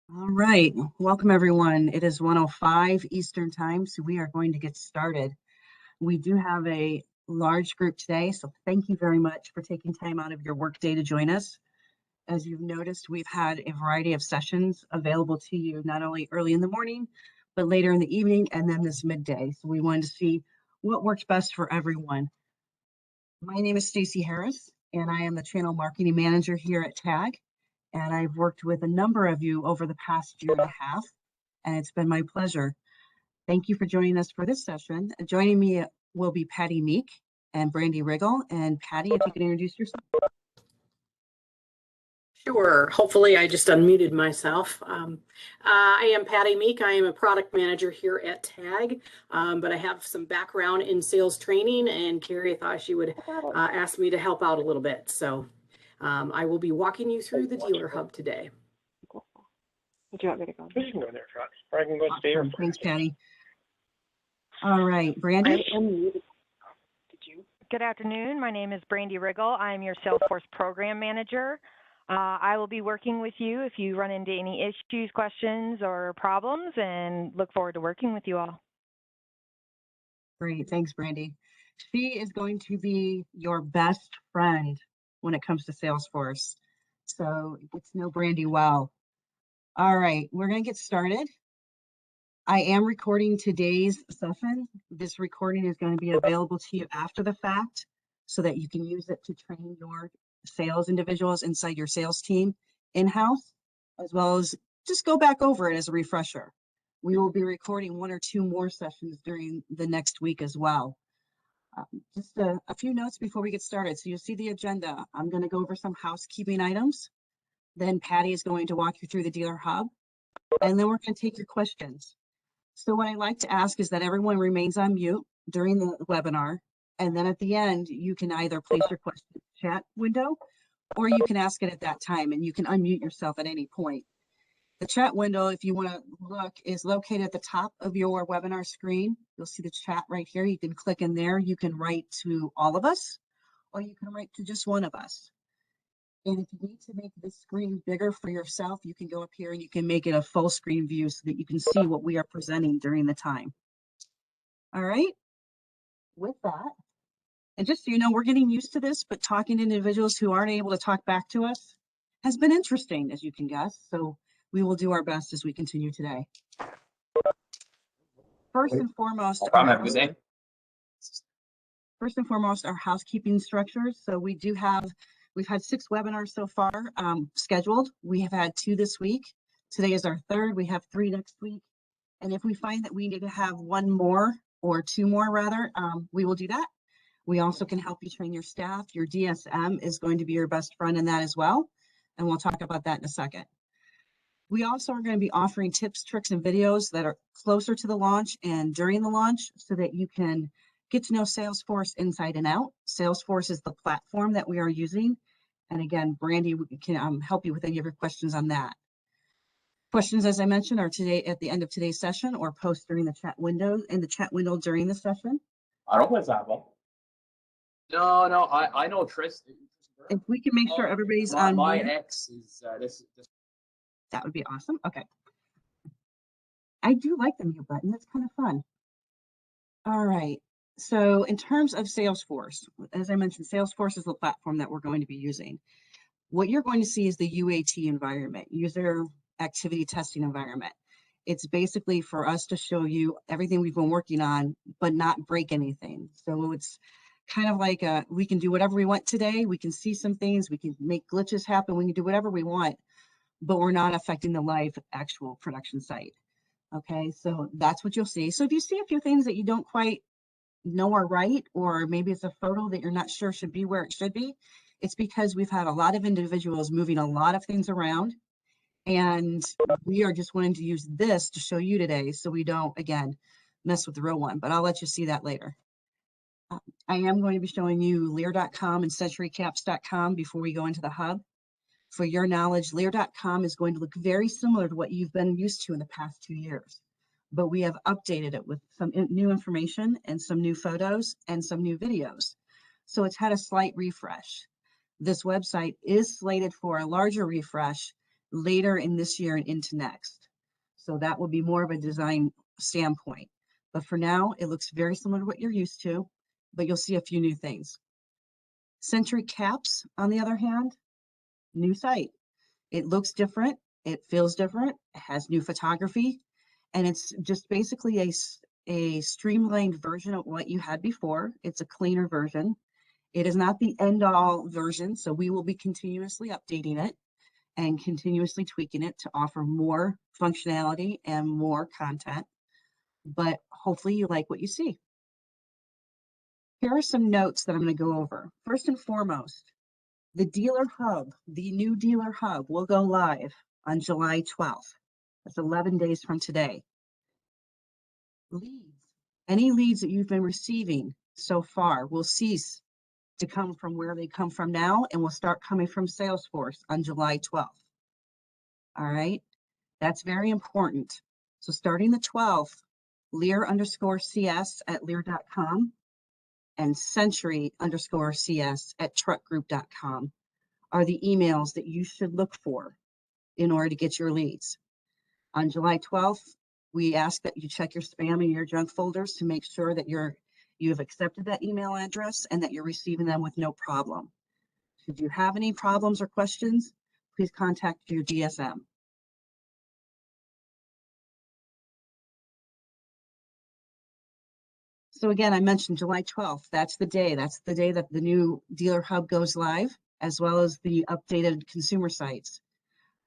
All right, welcome everyone. It is 1:05 Eastern Time, so we are going to get started. We do have a large group today, so thank you very much for taking time out of your workday to join us. As you've noticed, we've had a variety of sessions available to you, not only early in the morning, but later in the evening and then this midday. So we wanted to see what works best for everyone. My name is Stacy Harris, and I am the Channel Marketing Manager here at TAG. And I've worked with a number of you over the past year and a half, and it's been my pleasure. Thank you for joining us for this session. Joining me will be Patty Meek and Brandy Riggle. And Patty, if you can introduce yourself. Sure. Hopefully I just unmuted myself. I am Patty Meek. I am a product manager here at TAG, but I have some background in sales training, and Carrie thought she would ask me to help out a little bit. So I will be walking you through the dealer hub today. Do you want me to go? You can go there, Chuck. Or I can go stay here. Thanks, Patty. All right, Brandy. I am muted. Did you? Good afternoon. My name is Brandy Riggle. I'm your SalesForce program manager. I will be working with you if you run into any issues, questions, or problems, and look forward to working with you all. Great. Thanks, Brandy. She is going to be your best friend when it comes to SalesForce. So get to know Brandy well. All right, we're going to get started. I am recording today's session. This recording is going to be available to you after the fact so that you can use it to train your sales individuals inside your sales team in-house, as well as just go back over it as a refresher. We will be recording 1 or 2 more sessions during the next week as well. Just a few notes before we get started. So you'll see the agenda. I'm going to go over some housekeeping items. Then Patty is going to walk you through the dealer hub, and then we're going to take your questions. So what I like to ask is that everyone remains on mute during the webinar, and then at the end, you can either place your question in the chat window, or you can ask it at that time, and you can unmute yourself at any point. The chat window, if you want to look, is located at the top of your webinar screen. You'll see the chat right here. You can click in there. You can write to all of us, or you can write to just one of us. And if you need to make this screen bigger for yourself, you can go up here and you can make it a full screen view so that you can see what we are presenting during the time. All right. With that, and just so you know, we're getting used to this, but talking to individuals who aren't able to talk back to us has been interesting, as you can guess. So we will do our best as we continue today. First and foremost, our housekeeping structures. So we've had 6 webinars so far scheduled. We have had 2 this week. Today is our 3rd. We have 3 next week. And if we find that we need to have 1 more or 2 more rather, we will do that. We also can help you train your staff. Your DSM is going to be your best friend in that as well. And we'll talk about that in a second. We also are going to be offering tips, tricks, and videos that are closer to the launch and during the launch so that you can get to know SalesForce inside and out. SalesForce is the platform that we are using. And again, Brandy can help you with any of your questions on that. Questions, as I mentioned, are today at the end of today's session or post during the chat window, in the chat window during the session. I don't play softball. No, I know Tristan. If we can make sure everybody's on my mute, ex is this. that would be awesome. Okay. I do like the mute button. That's kind of fun. All right. So in terms of SalesForce, as I mentioned, SalesForce is the platform that we're going to be using. What you're going to see is the UAT environment, user activity testing environment. It's basically for us to show you everything we've been working on, but not break anything. So it's kind of like we can do whatever we want today. We can see some things, we can make glitches happen, we can do whatever we want, but we're not affecting the live actual production site. Okay, so that's what you'll see. So if you see a few things that you don't quite know are right, or maybe it's a photo that you're not sure should be where it should be, it's because we've had a lot of individuals moving a lot of things around, and we are just wanting to use this to show you today so we don't, again, mess with the real one, but I'll let you see that later. I am going to be showing you LEER.com and CENTURYCAPS.com before we go into the hub. For your knowledge, LEER.com is going to look very similar to what you've been used to in the past 2 years, but we have updated it with some new information and some new photos and some new videos. So it's had a slight refresh. this website is slated for a larger refresh later in this year and into next. So that will be more of a design standpoint. But for now, it looks very similar to what you're used to, but you'll see a few new things. Century Caps, on the other hand, new site. It looks different. It feels different. It has new photography, and it's just basically a streamlined version of what you had before. It's a cleaner version. It is not the end-all version, so we will be continuously updating it and continuously tweaking it to offer more functionality and more content. But hopefully you like what you see. Here are some notes that I'm going to go over. First and foremost, the dealer hub, the new dealer hub, will go live on July 12th. That's 11 days from today. Leads, any leads that you've been receiving so far will cease to come from where they come from now and will start coming from SalesForce on July 12th. All right, that's very important. So starting the 12th, LEER_CS at leer.com and Century_CS at truckgroup.com are the emails that you should look for in order to get your leads. On July 12th, we ask that you check your spam and your junk folders to make sure that you have accepted that email address and that you're receiving them with no problem. Should you have any problems or questions, please contact your DSM. So again, I mentioned July 12th. That's the day that the new dealer hub goes live, as well as the updated consumer sites.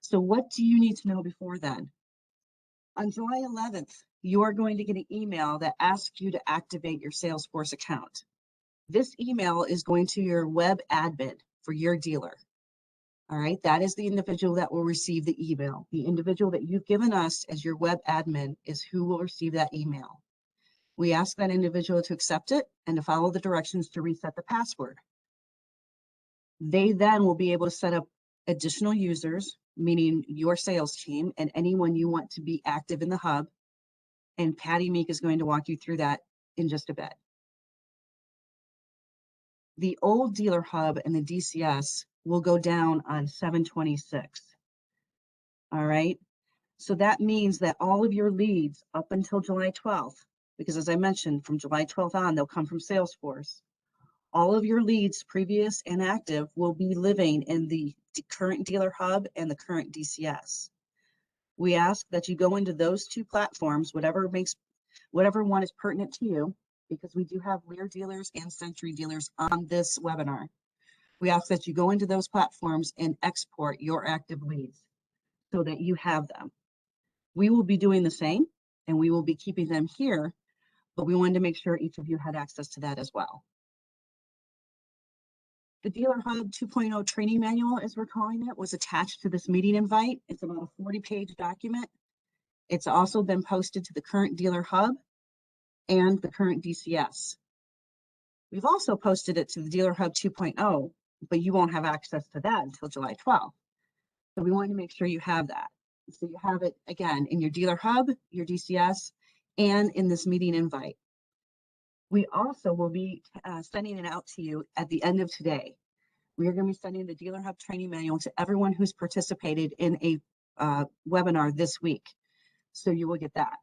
So what do you need to know before then? On July 11th, you are going to get an email that asks you to activate your SalesForce account. This email is going to your web admin for your dealer. All right, that is the individual that will receive the email. The individual that you've given us as your web admin is who will receive that email. We ask that individual to accept it and to follow the directions to reset the password. They then will be able to set up additional users, meaning your sales team and anyone you want to be active in the hub. And Patty Meek is going to walk you through that in just a bit. The old dealer hub and the DCS will go down on 7/26. All right. So that means that all of your leads up until July 12th, because as I mentioned, from July 12th on, they'll come from SalesForce. All of your leads, previous and active, will be living in the current dealer hub and the current DCS. We ask that you go into those two platforms, whatever one is pertinent to you, because we do have LEER dealers and Century dealers on this webinar. We ask that you go into those platforms and export your active leads so that you have them. We will be doing the same, and we will be keeping them here, but we wanted to make sure each of you had access to that as well. The Dealer Hub 2.0 training manual, as we're calling it, was attached to this meeting invite. It's about a 40-page document. It's also been posted to the current Dealer Hub and the current DCS. We've also posted it to the Dealer Hub 2.0, but you won't have access to that until July 12th. So we wanted to make sure you have that. So you have it, again, in your Dealer Hub, your DCS, and in this meeting invite. We also will be sending it out to you at the end of today. We are going to be sending the Dealer Hub training manual to everyone who's participated in a webinar this week. So you will get that.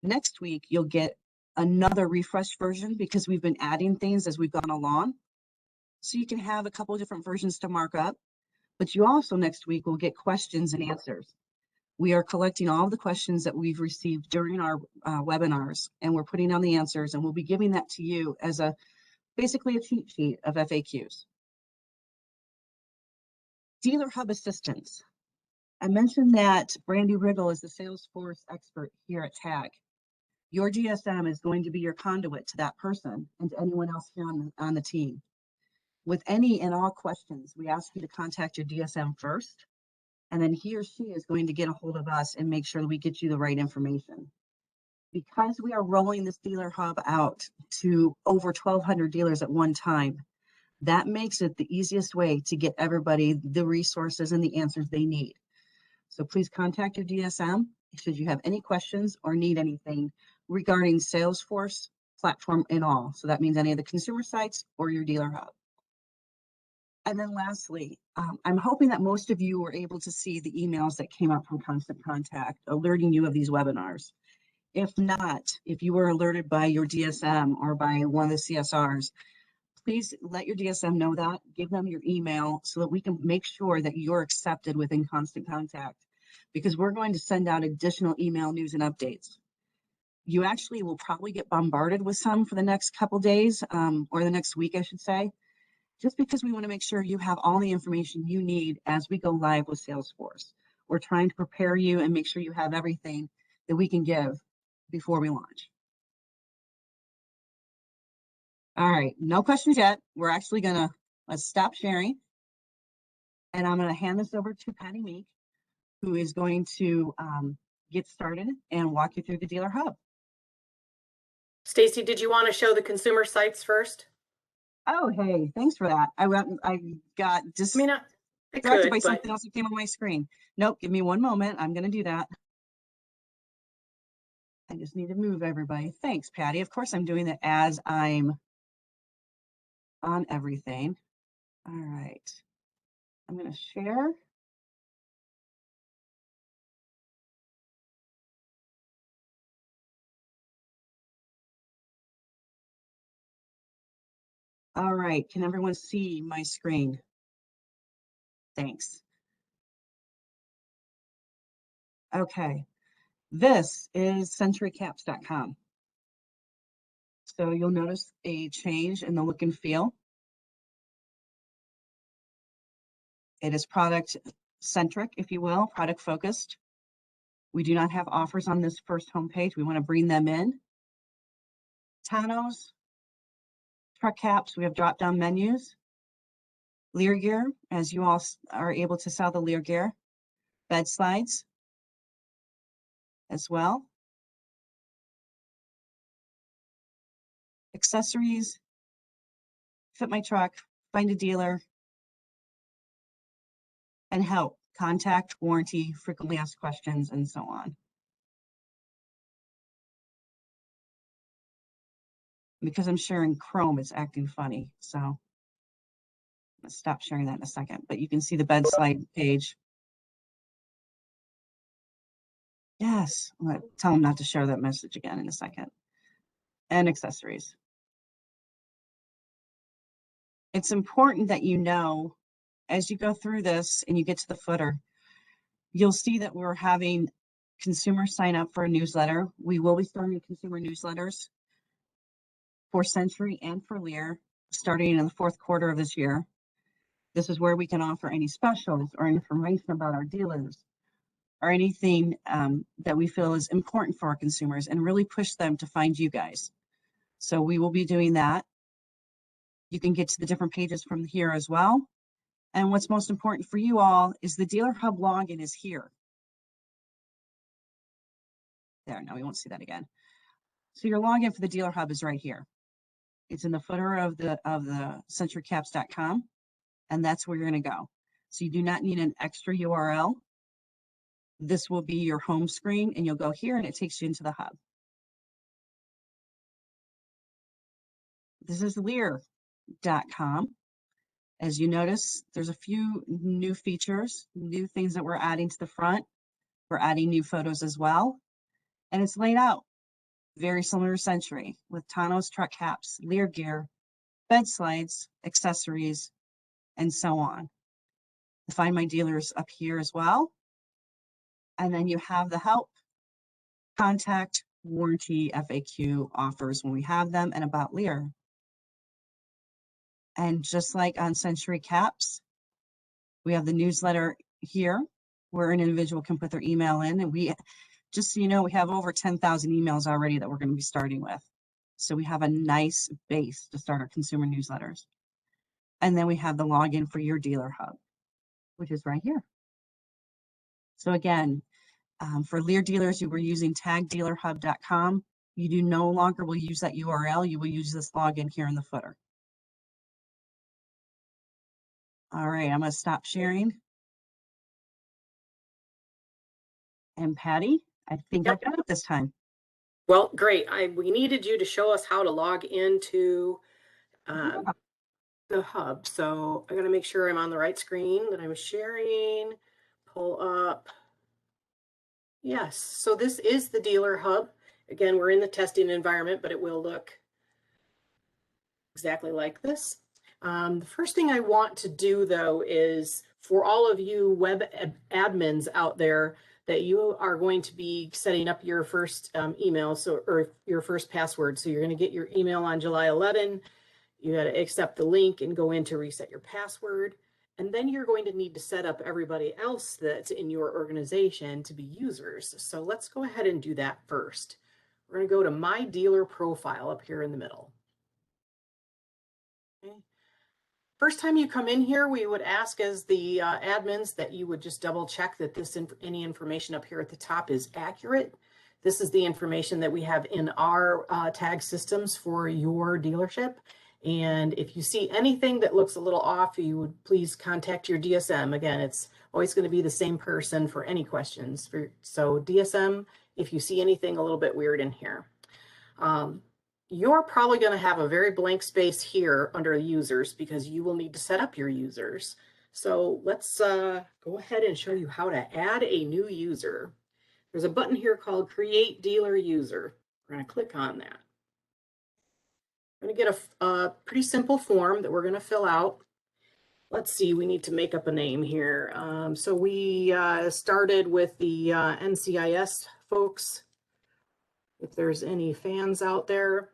Next week, you'll get another refreshed version because we've been adding things as we've gone along. So you can have a couple of different versions to mark up, but you also next week will get questions and answers. We are collecting all of the questions that we've received during our webinars, and we're putting down the answers, and we'll be giving that to you as basically a cheat sheet of FAQs. Dealer Hub assistance. I mentioned that Brandy Riggle is the SalesForce expert here at TAG. Your GSM is going to be your conduit to that person and to anyone else here on the team. With any and all questions, we ask you to contact your DSM first, and then he or she is going to get a hold of us and make sure that we get you the right information. Because we are rolling this Dealer Hub out to over 1,200 dealers at one time, that makes it the easiest way to get everybody the resources and the answers they need. So please contact your DSM should you have any questions or need anything regarding SalesForce platform and all. So that means any of the consumer sites or your Dealer Hub. And then lastly, I'm hoping that most of you were able to see the emails that came out from Constant Contact alerting you of these webinars. If not, if you were alerted by your DSM or by one of the CSRs, please let your DSM know that, give them your email so that we can make sure that you're accepted within Constant Contact, because we're going to send out additional email news and updates. You actually will probably get bombarded with some for the next couple days, or the next week, I should say, just because we want to make sure you have all the information you need as we go live with Salesforce. We're trying to prepare you and make sure you have everything that we can give before we launch. All right, no questions yet. We're actually let's stop sharing. And I'm gonna hand this over to Patty Meek, who is going to get started and walk you through the Dealer Hub. Stacy, did you want to show the consumer sites first? Oh, hey, thanks for that. I got I mean, I distracted could, by but something else that came on my screen. Nope, give me one moment. I'm gonna do that. I just need to move everybody. Thanks, Patty. Of course, I'm doing that as I'm on everything. All right. I'm going to share. All right. Can everyone see my screen? Thanks. Okay. This is centurycaps.com. So you'll notice a change in the look and feel. It is product centric, if you will, product focused. We do not have offers on this first homepage. We want to bring them in. Tonneaus, truck caps, we have drop down menus. Leer gear, as you all are able to sell the Leer gear. Bed slides as well. Accessories, fit my truck, find a dealer, and help, contact, warranty, frequently asked questions, and so on. Because I'm sharing Chrome, it's acting funny. So I'm gonna stop sharing that in a second, but you can see the bed slide page. Yes, I'm gonna tell them not to share that message again in a second. And accessories. It's important that you know, as you go through this and you get to the footer, you'll see that we're having consumers sign up for a newsletter. We will be starting consumer newsletters for Century and for Leer, starting in the fourth quarter of this year. This is where we can offer any specials or information about our dealers or anything that we feel is important for our consumers and really push them to find you guys. So we will be doing that. You can get to the different pages from here as well. And what's most important for you all is the Dealer Hub login is here. There, now we won't see that again. So your login for the Dealer Hub is right here. It's in the footer of the centurycaps.com, and that's where you're going to go. So you do not need an extra URL. This will be your home screen, and you'll go here, and it takes you into the hub. This is Leer.com. As you notice, there's a few new features, new things that we're adding to the front. We're adding new photos as well, and it's laid out very similar to Century with tonneaus, truck caps, Leer gear, bed slides, accessories, and so on. Find my dealers up here as well. And then you have the help, contact, warranty, FAQ offers when we have them, and about Leer. And just like on Century Caps, we have the newsletter here where an individual can put their email in. And we, just so you know, we have over 10,000 emails already that we're going to be starting with. So we have a nice base to start our consumer newsletters. And then we have the login for your Dealer Hub, which is right here. So again, for Leer dealers, you were using tagdealerhub.com. You do no longer will use that URL. You will use this login here in the footer. All right, I'm going to stop sharing. And Patty, I think I've got it this time. Well, great. We needed you to show us how to log into the hub. So I gotta make sure I'm on the right screen that I'm sharing, pull up. Yes, so this is the dealer hub. Again, we're in the testing environment, but it will look exactly like this. The first thing I want to do though is for all of you web admins out there that you are going to be setting up your first email, or your first password. So you're going to get your email on July 11. You got to accept the link and go in to reset your password. And then you're going to need to set up everybody else that's in your organization to be users. So let's go ahead and do that first. We're going to go to My Dealer Profile up here in the middle. Okay. First time you come in here, we would ask as the admins that you would just double check that any information up here at the top is accurate. This is the information that we have in our tag systems for your dealership. And if you see anything that looks a little off, you would please contact your DSM. Again, it's always going to be the same person for any questions. So DSM, if you see anything a little bit weird in here. You're probably going to have a very blank space here under users because you will need to set up your users. So let's go ahead and show you how to add a new user. There's a button here called Create Dealer User. We're going to click on that. We're going to get a pretty simple form that we're going to fill out. Let's see, we need to make up a name here. So we started with the NCIS folks. If there's any fans out there.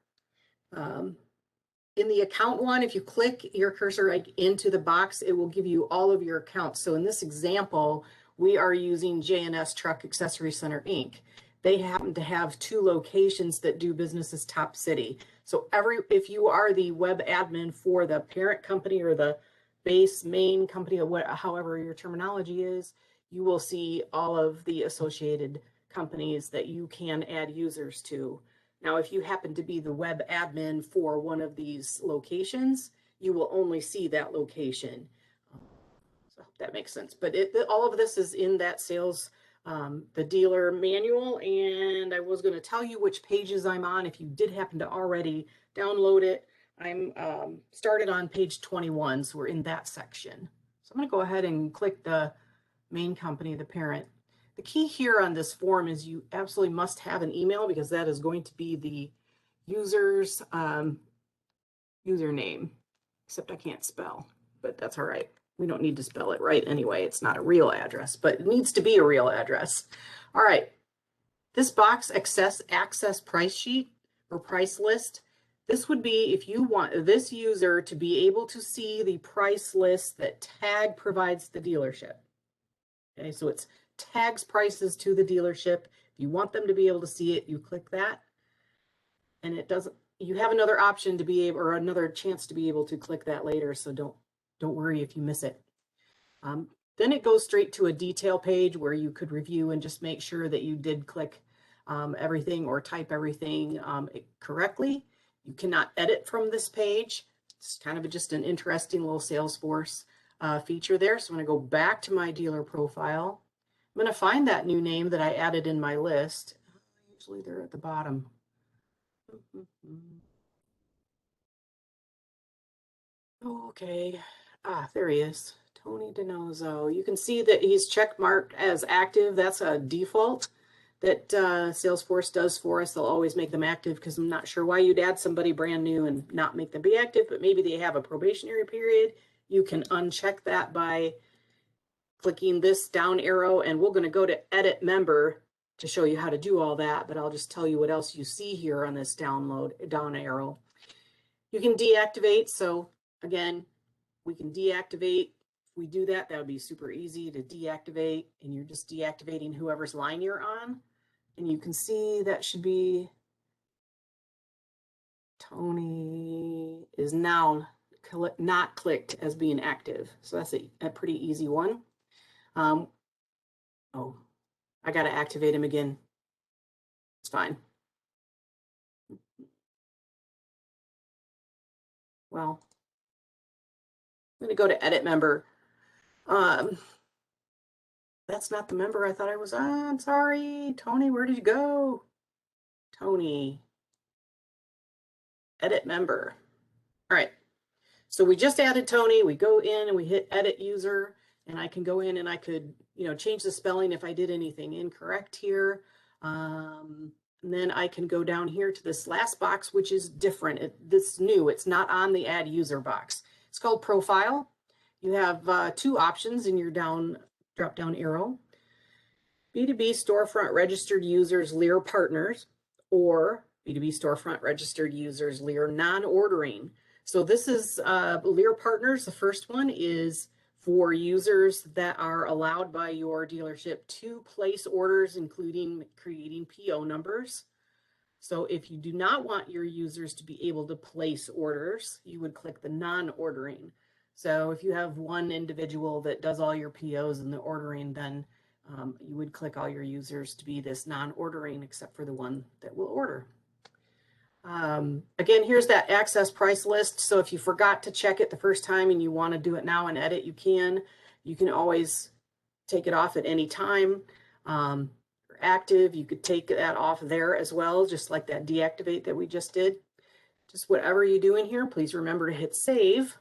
In the account one, if you click your cursor into the box, it will give you all of your accounts. So in this example, we are using J&S Truck Accessory Center, Inc. They happen to have 2 locations that do business as Top City. So if you are the web admin for the parent company or the base main company, or however your terminology is, you will see all of the associated companies that you can add users to. Now, if you happen to be the web admin for one of these locations, you will only see that location. So that makes sense. But all of this is in that sales, the dealer manual. And I was going to tell you which pages I'm on. If you did happen to already download it, I'm started on page 21. So we're in that section. So I'm going to go ahead and click the main company, the parent. The key here on this form is you absolutely must have an email because that is going to be the user's username, except I can't spell, but that's all right. We don't need to spell it right anyway. It's not a real address, but it needs to be a real address. All right. This box, access price sheet or price list. This would be if you want this user to be able to see the price list that TAG provides the dealership. Okay, so it's tags prices to the dealership. If you want them to be able to see it, you click that. And it doesn't, you have another option to be able, or another chance to be able to click that later. So don't worry if you miss it. Then it goes straight to a detail page where you could review and just make sure that you did click everything or type everything correctly. You cannot edit from this page. It's kind of just an interesting little SalesForce feature there. So I'm going to go back to my dealer profile. I'm going to find that new name that I added in my list. Usually they're at the bottom. Okay. There he is. Tony DiNozzo. You can see that he's check marked as active. That's a default that SalesForce does for us. They'll always make them active because I'm not sure why you'd add somebody brand new and not make them be active, but maybe they have a probationary period. You can uncheck that by clicking this down arrow, and we're going to go to edit member to show you how to do all that, but I'll just tell you what else you see here on this down arrow. You can deactivate. So again, we can deactivate. If we do that, that would be super easy to deactivate, and you're just deactivating whoever's line you're on. And you can see that should be Tony is now not clicked as being active. So that's a pretty easy one. Oh, I got to activate him again. It's fine. Well, I'm going to go to edit member. That's not the member I thought I was on. Sorry. Tony, where did you go? Tony. Edit member. All right. So we just added Tony. We go in and we hit edit user, and I can go in and I could, change the spelling if I did anything incorrect here. And then I can go down here to this last box, which is different. This is new. It's not on the add user box. It's called profile. You have 2 options in your drop down arrow. B2B storefront registered users LEER partners, or B2B storefront registered users LEER non-ordering. So this is LEER partners. The first one is for users that are allowed by your dealership to place orders, including creating PO numbers. So if you do not want your users to be able to place orders, you would click the non-ordering. So if you have one individual that does all your POs and the ordering, then you would click all your users to be this non-ordering, except for the one that will order. Again, here's that access price list. So if you forgot to check it the first time and you want to do it now and edit, you can. You can always take it off at any time. Active, you could take that off there as well, just like that deactivate that we just did. Just whatever you do in here, please remember to hit save.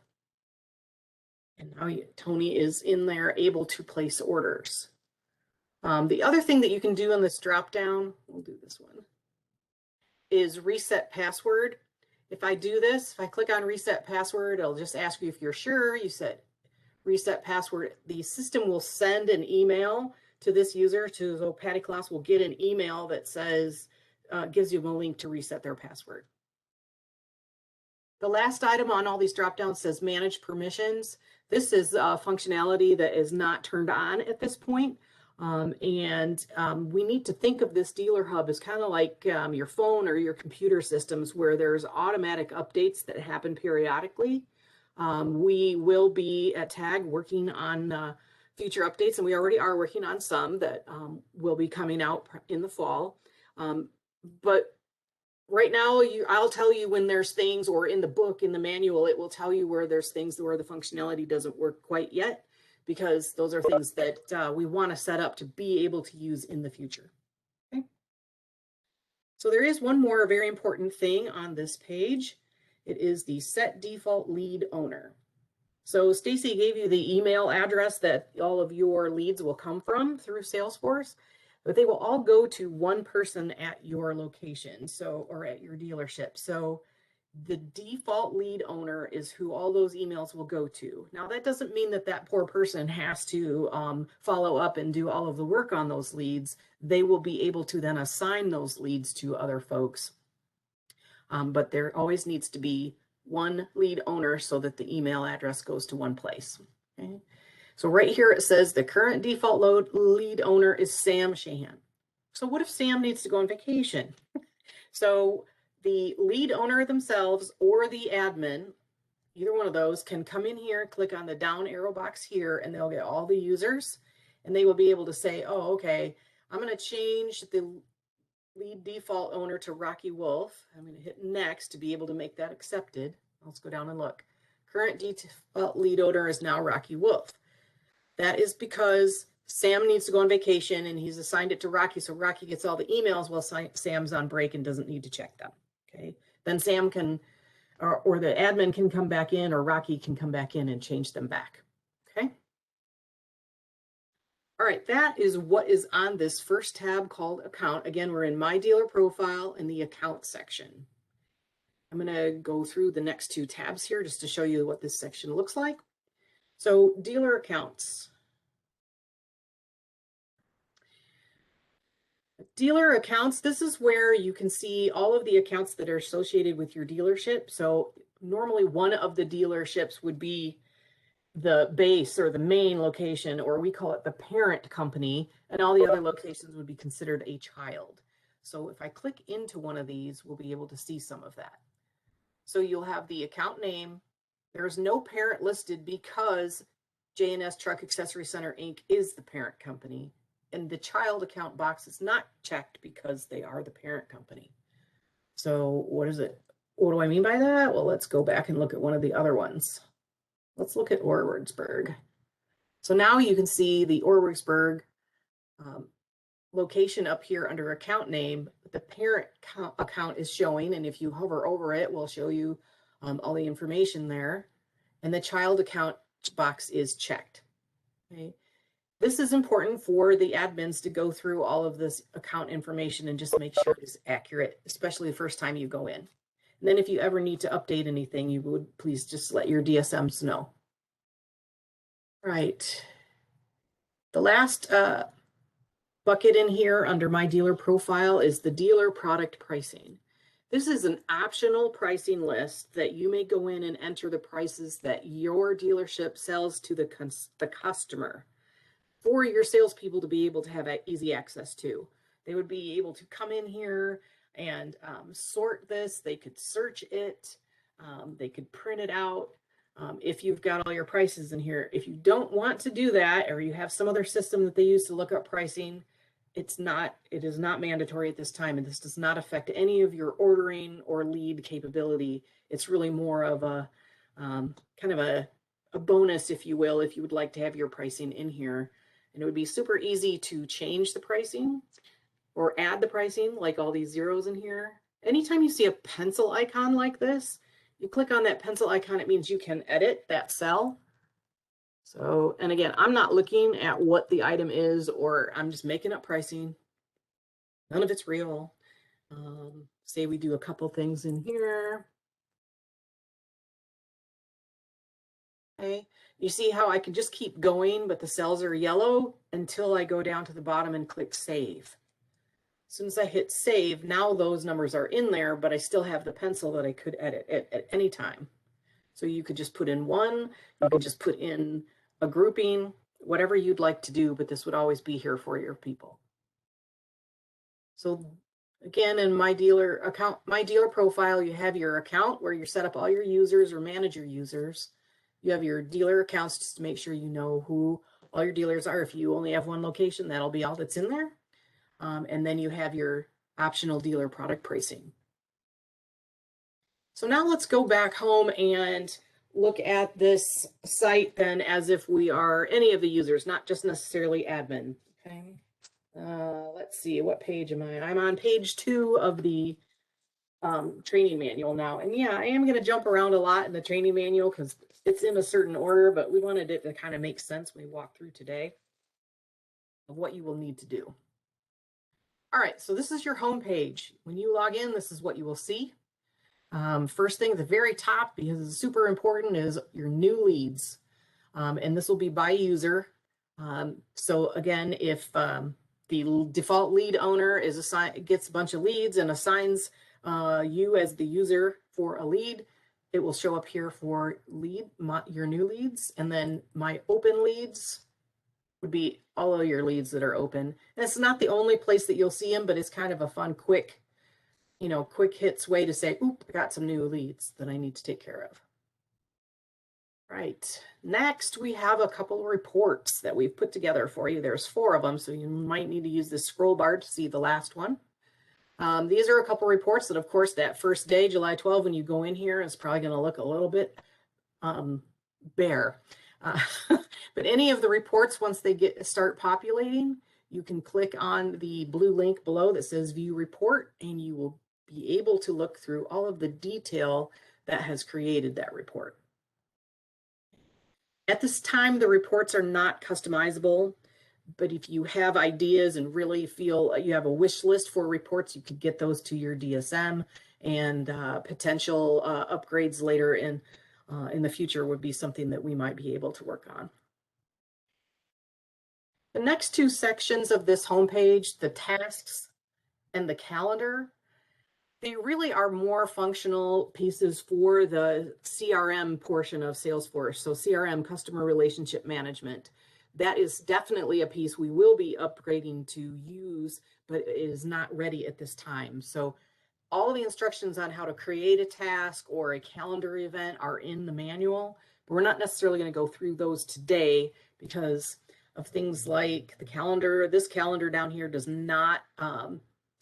And now Tony is in there able to place orders. The other thing that you can do in this drop down, we'll do this one, is reset password. If I do this, if I click on reset password, it'll just ask you if you're sure. You said reset password. The system will send an email to this user, so Patty Claus will get an email that says, gives you a link to reset their password. The last item on all these drop downs says manage permissions. This is functionality that is not turned on at this point. We need to think of this dealer hub as kind of like your phone or your computer systems, where there's automatic updates that happen periodically. We will be at TAG working on future updates, and we already are working on some that will be coming out in the fall. But right now, I'll tell you when there's things, or in the book, in the manual, it will tell you where there's things where the functionality doesn't work quite yet, because those are things that we want to set up to be able to use in the future. Okay. So there is one more very important thing on this page. It is the set default lead owner. So Stacy gave you the email address that all of your leads will come from through Salesforce, but they will all go to one person at your location, or at your dealership. So the default lead owner is who all those emails will go to. Now, that doesn't mean that that poor person has to follow up and do all of the work on those leads. They will be able to then assign those leads to other folks. But there always needs to be one lead owner so that the email address goes to one place. Okay. So right here it says the current default lead owner is Sam Shahan. So what if Sam needs to go on vacation? So the lead owner themselves or the admin, either one of those, can come in here, click on the down arrow box here, and they'll get all the users, and they will be able to say, oh, okay, I'm going to change the lead default owner to Rocky Wolf. I'm going to hit next to be able to make that accepted. Let's go down and look. Current default lead owner is now Rocky Wolf. That is because Sam needs to go on vacation and he's assigned it to Rocky, so Rocky gets all the emails while Sam's on break and doesn't need to check them. Okay, then Sam can, or the admin can come back in, or Rocky can come back in and change them back. Okay. All right, that is what is on this first tab called account. Again, we're in my dealer profile in the account section. I'm going to go through the next 2 tabs here just to show you what this section looks like. So dealer accounts. Dealer accounts, this is where you can see all of the accounts that are associated with your dealership. So normally one of the dealerships would be the base or the main location, or we call it the parent company, and all the other locations would be considered a child. So if I click into one of these, we'll be able to see some of that. So you'll have the account name. There's no parent listed because J&S Truck Accessory Center Inc. is the parent company. And the child account box is not checked because they are the parent company. So what is it? What do I mean by that? Well, let's go back and look at one of the other ones. Let's look at Orwigsburg. So now you can see the Orwigsburg location up here under account name. The parent account is showing, and if you hover over it, we'll show you all the information there. and the child account box is checked. Okay. This is important for the admins to go through all of this account information and just make sure it's accurate, especially the first time you go in. And then if you ever need to update anything, you would please just let your DSMs know. Right. The last bucket in here under my dealer profile is the dealer product pricing. This is an optional pricing list that you may go in and enter the prices that your dealership sells to the customer for your salespeople to be able to have easy access to. They would be able to come in here and sort this. They could search it. They could print it out. If you've got all your prices in here. If you don't want to do that, or you have some other system that they use to look up pricing, it is not mandatory at this time, and this does not affect any of your ordering or lead capability. It's really more of a kind of a bonus, if you will, if you would like to have your pricing in here. And it would be super easy to change the pricing or add the pricing, like all these zeros in here. Anytime you see a pencil icon like this, you click on that pencil icon, it means you can edit that cell. So, and again, I'm not looking at what the item is, or I'm just making up pricing. None of it's real. Say we do a couple things in here. Okay, you see how I can just keep going, but the cells are yellow until I go down to the bottom and click save. As soon as I hit save, now those numbers are in there, but I still have the pencil that I could edit at any time. So you could just put in one, you could just put in a grouping, whatever you'd like to do, but this would always be here for your people. So again, in my dealer account, my dealer profile, you have your account where you set up all your users or manage your users. You have your dealer accounts just to make sure you know who all your dealers are. If you only have one location, that'll be all that's in there. And then you have your optional dealer product pricing. So now let's go back home and look at this site then as if we are any of the users, not just necessarily admin. Okay. Let's see, what page am I? I'm on page 2 of the training manual now. And yeah, I am going to jump around a lot in the training manual because it's in a certain order, but we wanted it to kind of make sense when we walk through today of what you will need to do. All right, so this is your home page. When you log in, this is what you will see. First thing at the very top, because it's super important, is your new leads. And this will be by user. So again, if the default lead owner gets a bunch of leads and assigns you as the user for a lead, it will show up here for your new leads. And then my open leads would be all of your leads that are open. And it's not the only place that you'll see them, but it's kind of a fun, quick hits way to say, oop, I got some new leads that I need to take care of. Right, next we have a couple of reports that we've put together for you. There's 4 of them, so you might need to use this scroll bar to see the last one. These are a couple reports that, of course, that first day, July 12, when you go in here, is probably going to look a little bit bare. But any of the reports, once they start populating, you can click on the blue link below that says View Report, and you will be able to look through all of the detail that has created that report. At this time, the reports are not customizable, but if you have ideas and really feel you have a wish list for reports, you could get those to your DSM, and potential upgrades later in the future would be something that we might be able to work on. The next 2 sections of this homepage, the tasks and the calendar, they really are more functional pieces for the CRM portion of Salesforce. So CRM, customer relationship management, that is definitely a piece we will be upgrading to use, but it is not ready at this time. So all the instructions on how to create a task or a calendar event are in the manual, but we're not necessarily going to go through those today because of things like the calendar. This calendar down here does not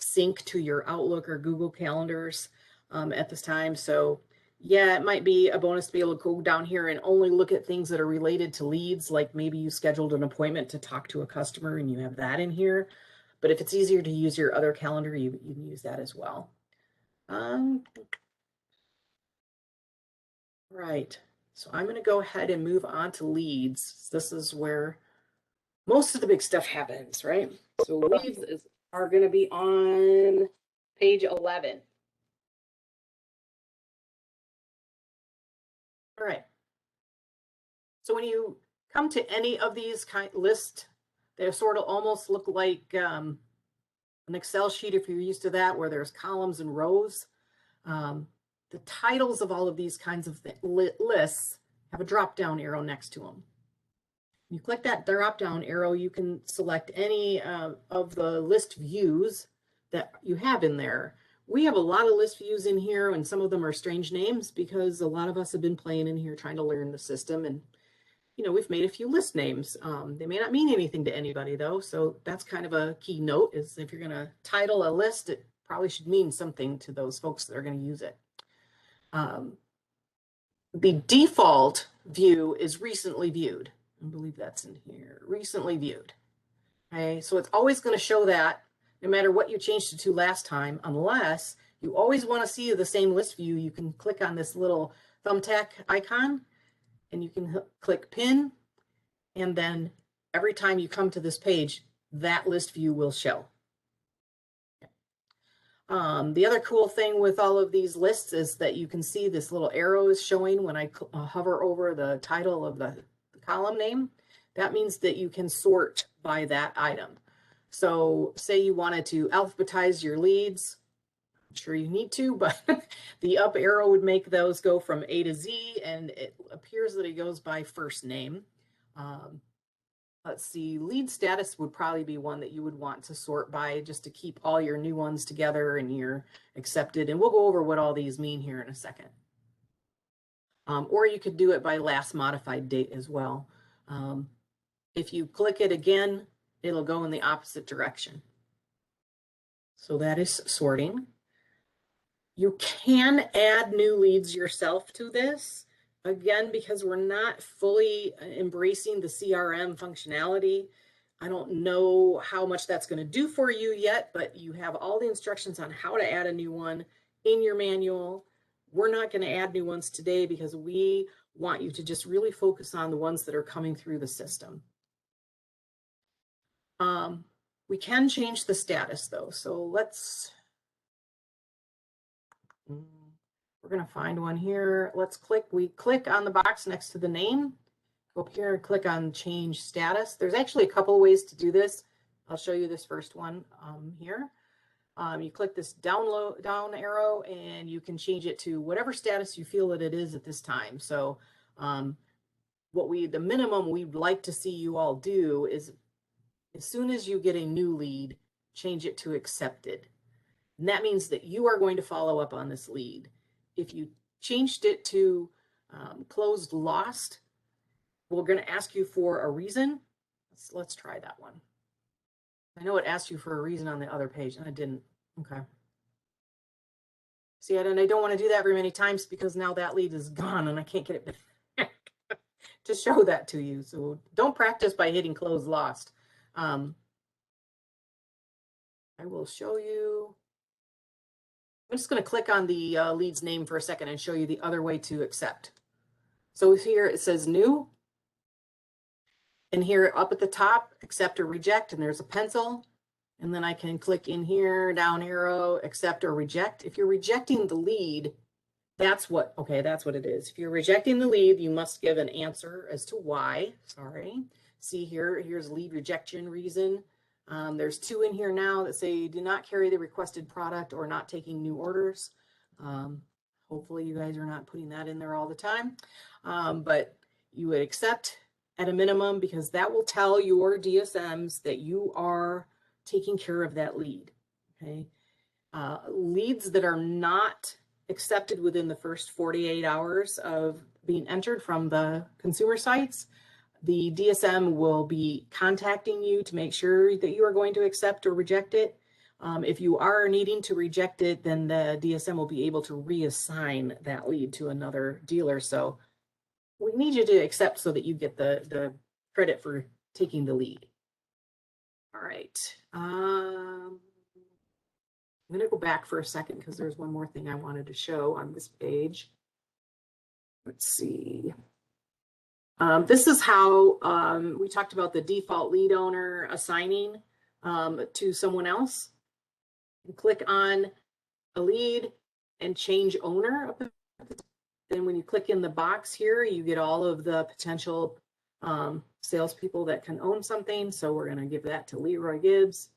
sync to your Outlook or Google calendars at this time. So yeah, it might be a bonus to be able to go down here and only look at things that are related to leads, like maybe you scheduled an appointment to talk to a customer and you have that in here. But if it's easier to use your other calendar, you can use that as well. Right. So I'm going to go ahead and move on to leads. This is where most of the big stuff happens, right? So leads are going to be on page 11. All right. So when you come to any of these lists, they sort of almost look like an Excel sheet if you're used to that, where there's columns and rows. The titles of all of these kinds of lists have a drop-down arrow next to them. You click that drop-down arrow, you can select any of the list views that you have in there. We have a lot of list views in here, and some of them are strange names because a lot of us have been playing in here trying to learn the system, and we've made a few list names. They may not mean anything to anybody though, so that's kind of a key note, is if you're going to title a list, it probably should mean something to those folks that are going to use it. The default view is recently viewed. I believe that's in here, recently viewed. Okay, so it's always going to show that no matter what you changed it to last time, unless you always want to see the same list view. You can click on this little thumbtack icon and you can click pin, and then every time you come to this page, that list view will show. The other cool thing with all of these lists is that you can see this little arrow is showing when I hover over the title of the column name. That means that you can sort by that item. So say you wanted to alphabetize your leads. I'm sure you need to, but the up arrow would make those go from A to Z, and it appears that it goes by first name. Let's see, lead status would probably be one that you would want to sort by, just to keep all your new ones together and your accepted. And we'll go over what all these mean here in a second. Or you could do it by last modified date as well. If you click it again, it'll go in the opposite direction. So that is sorting. You can add new leads yourself to this. Again, because we're not fully embracing the CRM functionality, I don't know how much that's going to do for you yet, but you have all the instructions on how to add a new one in your manual. We're not going to add new ones today because we want you to just really focus on the ones that are coming through the system. We can change the status though. So we're going to find one here. We click on the box next to the name. Go up here and click on change status. There's actually a couple of ways to do this. I'll show you this first one here. You click this down arrow and you can change it to whatever status you feel that it is at this time. So the minimum we'd like to see you all do is, as soon as you get a new lead, change it to accepted. And that means that you are going to follow up on this lead. If you changed it to closed lost, we're going to ask you for a reason. Let's try that one. I know it asked you for a reason on the other page, and I didn't. Okay. See, and I don't want to do that very many times because now that lead is gone and I can't get it back to show that to you. So don't practice by hitting close lost. I will show you. I'm just going to click on the lead's name for a second and show you the other way to accept. So here it says new. And here up at the top, accept or reject, and there's a pencil. And then I can click in here, down arrow, accept or reject. If you're rejecting the lead, that's what it is. If you're rejecting the lead, you must give an answer as to why. Sorry. See here's lead rejection reason. There's 2 in here now that say do not carry the requested product or not taking new orders. Hopefully you guys are not putting that in there all the time. But you would accept at a minimum, because that will tell your DSMs that you are taking care of that lead. Okay. Leads that are not accepted within the first 48 hours of being entered from the consumer sites, the DSM will be contacting you to make sure that you are going to accept or reject it. If you are needing to reject it, then the DSM will be able to reassign that lead to another dealer. So we need you to accept so that you get the credit for taking the lead. All right. I'm going to go back for a second because there's one more thing I wanted to show on this page. Let's see. This is how we talked about the default lead owner assigning to someone else. You click on a lead and change owner. Then when you click in the box here, you get all of the potential salespeople that can own something. So we're going to give that to Leroy Gibbs.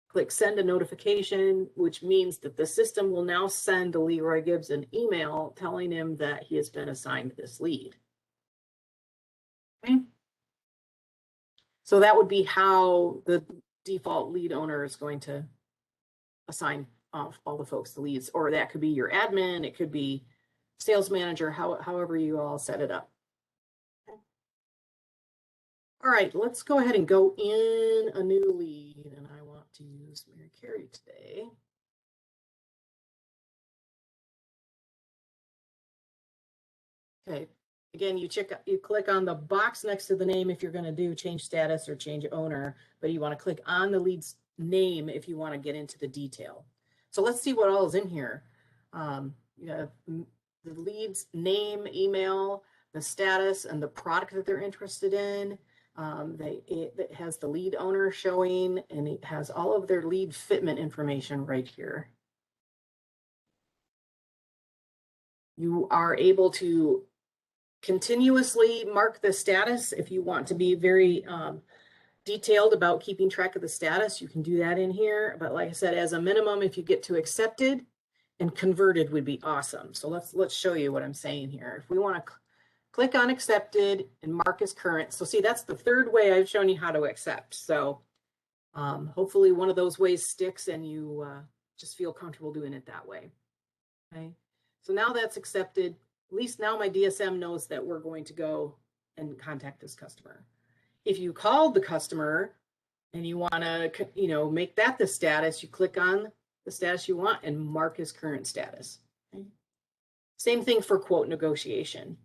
Click send a notification, which means that the system will now send to Leroy Gibbs an email telling him that he has been assigned this lead. Okay. So that would be how the default lead owner is going to assign all the folks the leads, or that could be your admin, it could be sales manager, however you all set it up. Okay. All right, let's go ahead and go in a new lead, and I want to use Mary Carey today. Okay, again, you click on the box next to the name if you're going to do change status or change owner, but you want to click on the lead's name if you want to get into the detail. So let's see what all is in here. You have the lead's name, email, the status, and the product that they're interested in. It has the lead owner showing, and it has all of their lead fitment information right here. You are able to continuously mark the status. If you want to be very detailed about keeping track of the status, you can do that in here. But like I said, as a minimum, if you get to accepted and converted would be awesome. So let's show you what I'm saying here. If we want to click on accepted and mark as current. So see, that's the third way I've shown you how to accept. So hopefully one of those ways sticks and you just feel comfortable doing it that way. Okay. So now that's accepted. At least now my DSM knows that we're going to go and contact this customer. If you called the customer and you want to, make that the status, you click on the status you want and mark as current status. Okay. Same thing for quote negotiation.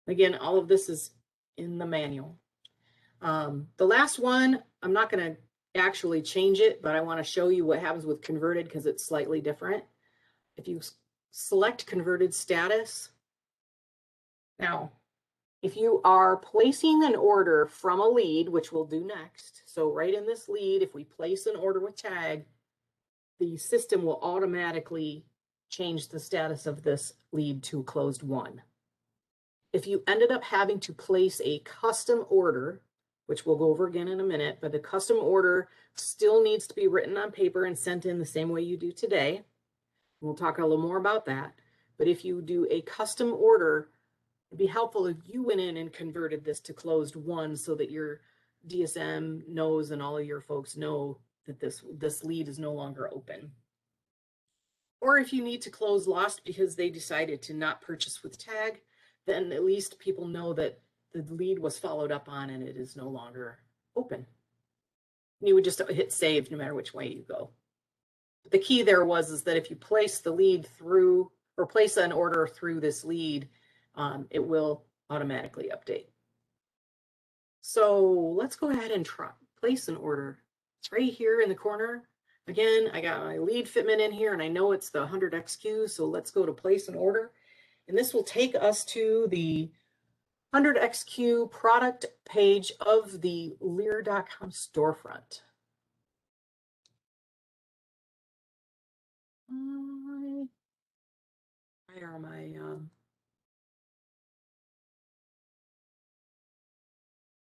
Again, all of this is in the manual. The last one, I'm not going to actually change it, but I want to show you what happens with converted because it's slightly different. If you select converted status, now, if you are placing an order from a lead, which we'll do next, so right in this lead, if we place an order with tag, the system will automatically change the status of this lead to closed won. If you ended up having to place a custom order, which we'll go over again in a minute, but the custom order still needs to be written on paper and sent in the same way you do today. We'll talk a little more about that. But if you do a custom order, it'd be helpful if you went in and converted this to closed won so that your DSM knows and all of your folks know that this lead is no longer open. Or if you need to close lost because they decided to not purchase with tag, then at least people know that the lead was followed up on and it is no longer open. And you would just hit save no matter which way you go. But the key there is that if you place the lead through or place an order through this lead, it will automatically update. So let's go ahead and place an order. It's right here in the corner. Again, I got my lead fitment in here and I know it's the 100XQ. So let's go to place an order. And this will take us to the 100XQ product page of the Leer.com storefront. Where are my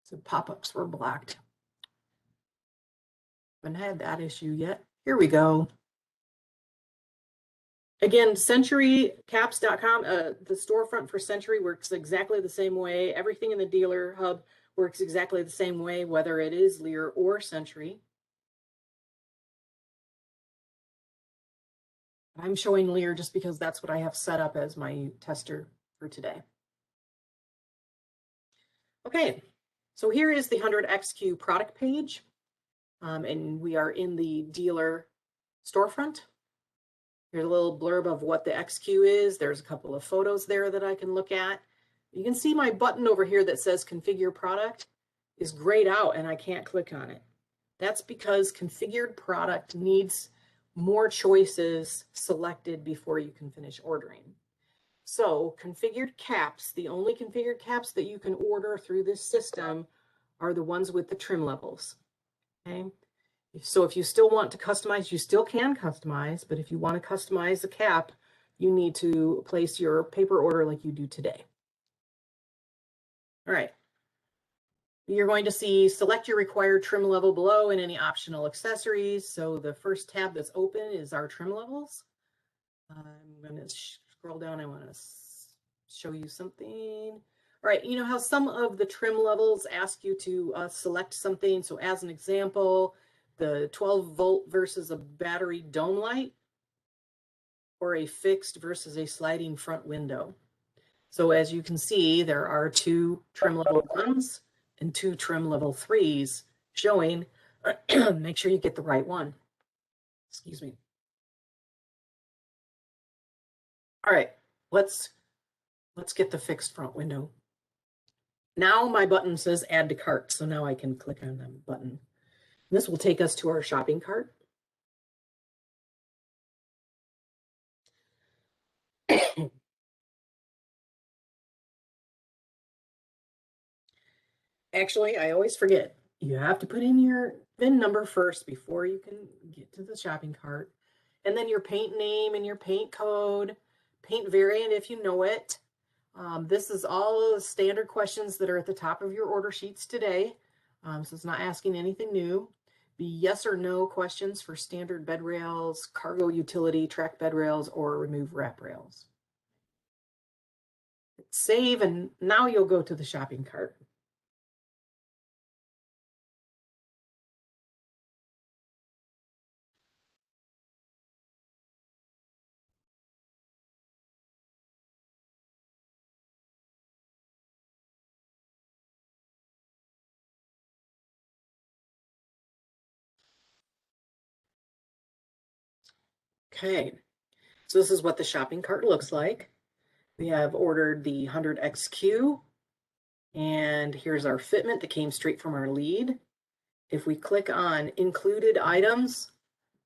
so pop-ups were blocked. Haven't had that issue yet. Here we go. Again, CenturyCaps.com, the storefront for Century works exactly the same way. Everything in the dealer hub works exactly the same way, whether it is Leer or Century. I'm showing Leer just because that's what I have set up as my tester for today. Okay, so here is the 100XQ product page, and we are in the dealer storefront. Here's a little blurb of what the XQ is. There's a couple of photos there that I can look at. You can see my button over here that says configure product is grayed out and I can't click on it. That's because configured product needs more choices selected before you can finish ordering. So configured caps, the only configured caps that you can order through this system are the ones with the trim levels. Okay. So if you still want to customize, you still can customize, but if you want to customize the cap, you need to place your paper order like you do today. All right. You're going to see select your required trim level below and any optional accessories. So the first tab that's open is our trim levels. I'm going to scroll down. I want to show you something. All right, you know how some of the trim levels ask you to select something. So as an example, the 12-volt versus a battery dome light, or a fixed versus a sliding front window. So as you can see, there are 2 trim level 1s and 2 trim level 3s showing. Make sure you get the right one. Excuse me. All right, let's get the fixed front window. Now my button says add to cart, so now I can click on that button. This will take us to our shopping cart. Actually, I always forget. You have to put in your VIN number first before you can get to the shopping cart. And then your paint name and your paint code, paint variant if you know it. This is all the standard questions that are at the top of your order sheets today. So it's not asking anything new. Be yes or no questions for standard bed rails, cargo utility, track bed rails, or remove wrap rails. Save, and now you'll go to the shopping cart. Okay, so this is what the shopping cart looks like. We have ordered the 100XQ, and here's our fitment that came straight from our lead. If we click on included items,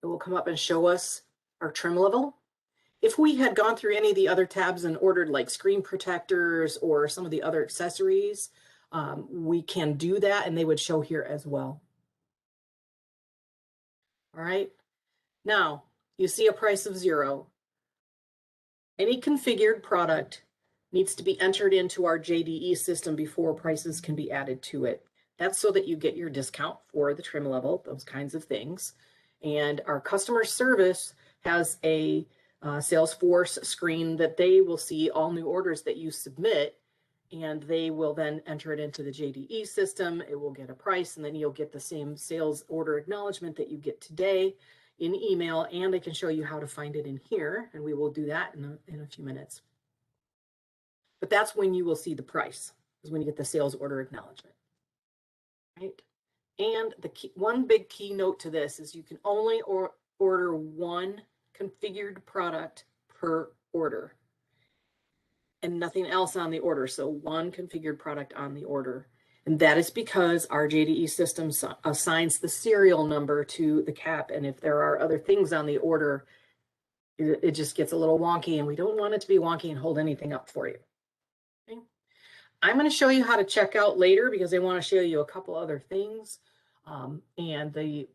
it will come up and show us our trim level. If we had gone through any of the other tabs and ordered like screen protectors or some of the other accessories, we can do that and they would show here as well. All right, now you see a price of 0. Any configured product needs to be entered into our JDE system before prices can be added to it. That's so that you get your discount for the trim level, those kinds of things. And our customer service has a SalesForce screen that they will see all new orders that you submit, and they will then enter it into the JDE system. It will get a price, and then you'll get the same sales order acknowledgement that you get today in email, and I can show you how to find it in here, and we will do that in a few minutes. But that's when you will see the price, is when you get the sales order acknowledgement, right? And the one big key note to this is you can only order 1 configured product per order and nothing else on the order. So 1 configured product on the order. And that is because our JDE system assigns the serial number to the cap. And if there are other things on the order, it just gets a little wonky, and we don't want it to be wonky and hold anything up for you. Okay. I'm going to show you how to check out later because I want to show you a couple other things. And the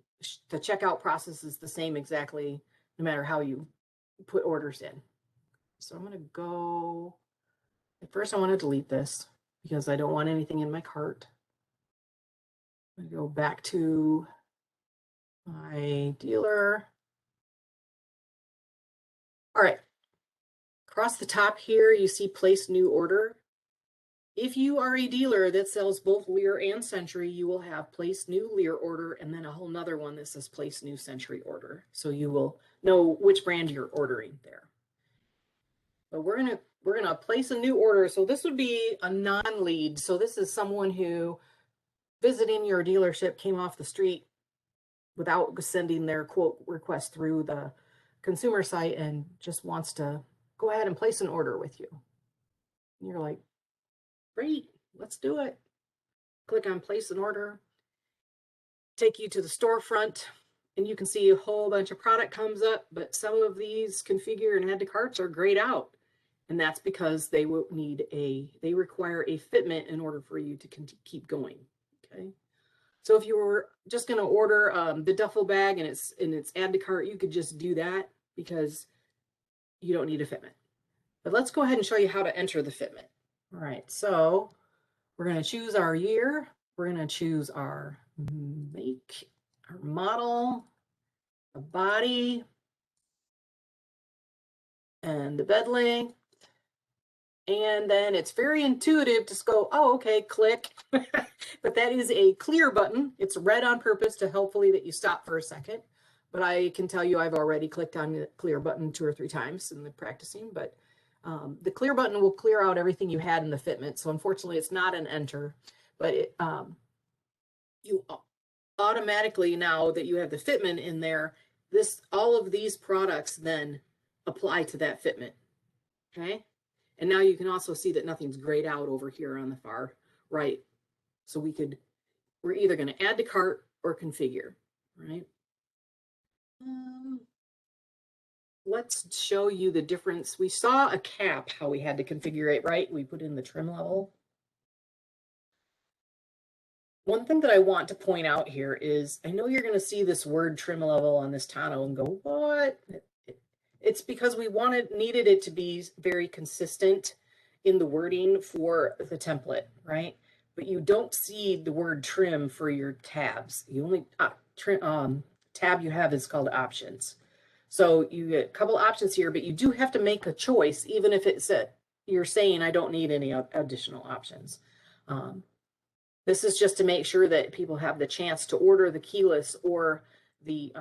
checkout process is the same exactly no matter how you put orders in. So I'm going to go, at first I want to delete this because I don't want anything in my cart. I'm going to go back to my dealer. All right, across the top here, you see place new order. If you are a dealer that sells both LEER and CENTURY, you will have place new LEER order and then a whole nother one that says place new CENTURY order. So you will know which brand you're ordering there. But we're gonna place a new order. So this would be a non-lead. So this is someone who visiting your dealership came off the street without sending their quote request through the consumer site and just wants to go ahead and place an order with you. And you're like, great, let's do it. Click on place an order, take you to the storefront, and you can see a whole bunch of product comes up, but some of these configure and add to carts are grayed out. And that's because they will need they require a fitment in order for you to keep going. Okay. So if you were just going to order the duffel bag and it's add to cart, you could just do that because you don't need a fitment. But let's go ahead and show you how to enter the fitment. All right, so we're going to choose our year. We're going to choose our make, our model, the body, and the bed length. And then it's very intuitive to just go, oh, okay, click. But that is a clear button. It's red on purpose to hopefully that you stop for a second. But I can tell you I've already clicked on the clear button 2 or 3 times in the practicing. But the clear button will clear out everything you had in the fitment. So unfortunately, it's not an enter. But you automatically, now that you have the fitment in there, all of these products then apply to that fitment. Okay. And now you can also see that nothing's grayed out over here on the far right. So we're either going to add to cart or configure, right? Let's show you the difference. We saw a cap, how we had to configure it, right? We put in the trim level. One thing that I want to point out here is, I know you're going to see this word trim level on this tonneau and go, what? It's because we needed it to be very consistent in the wording for the template, right? But you don't see the word trim for your tabs. You only tab you have is called options. So you get a couple options here, but you do have to make a choice, even if it's you're saying I don't need any additional options. This is just to make sure that people have the chance to order the keyless or the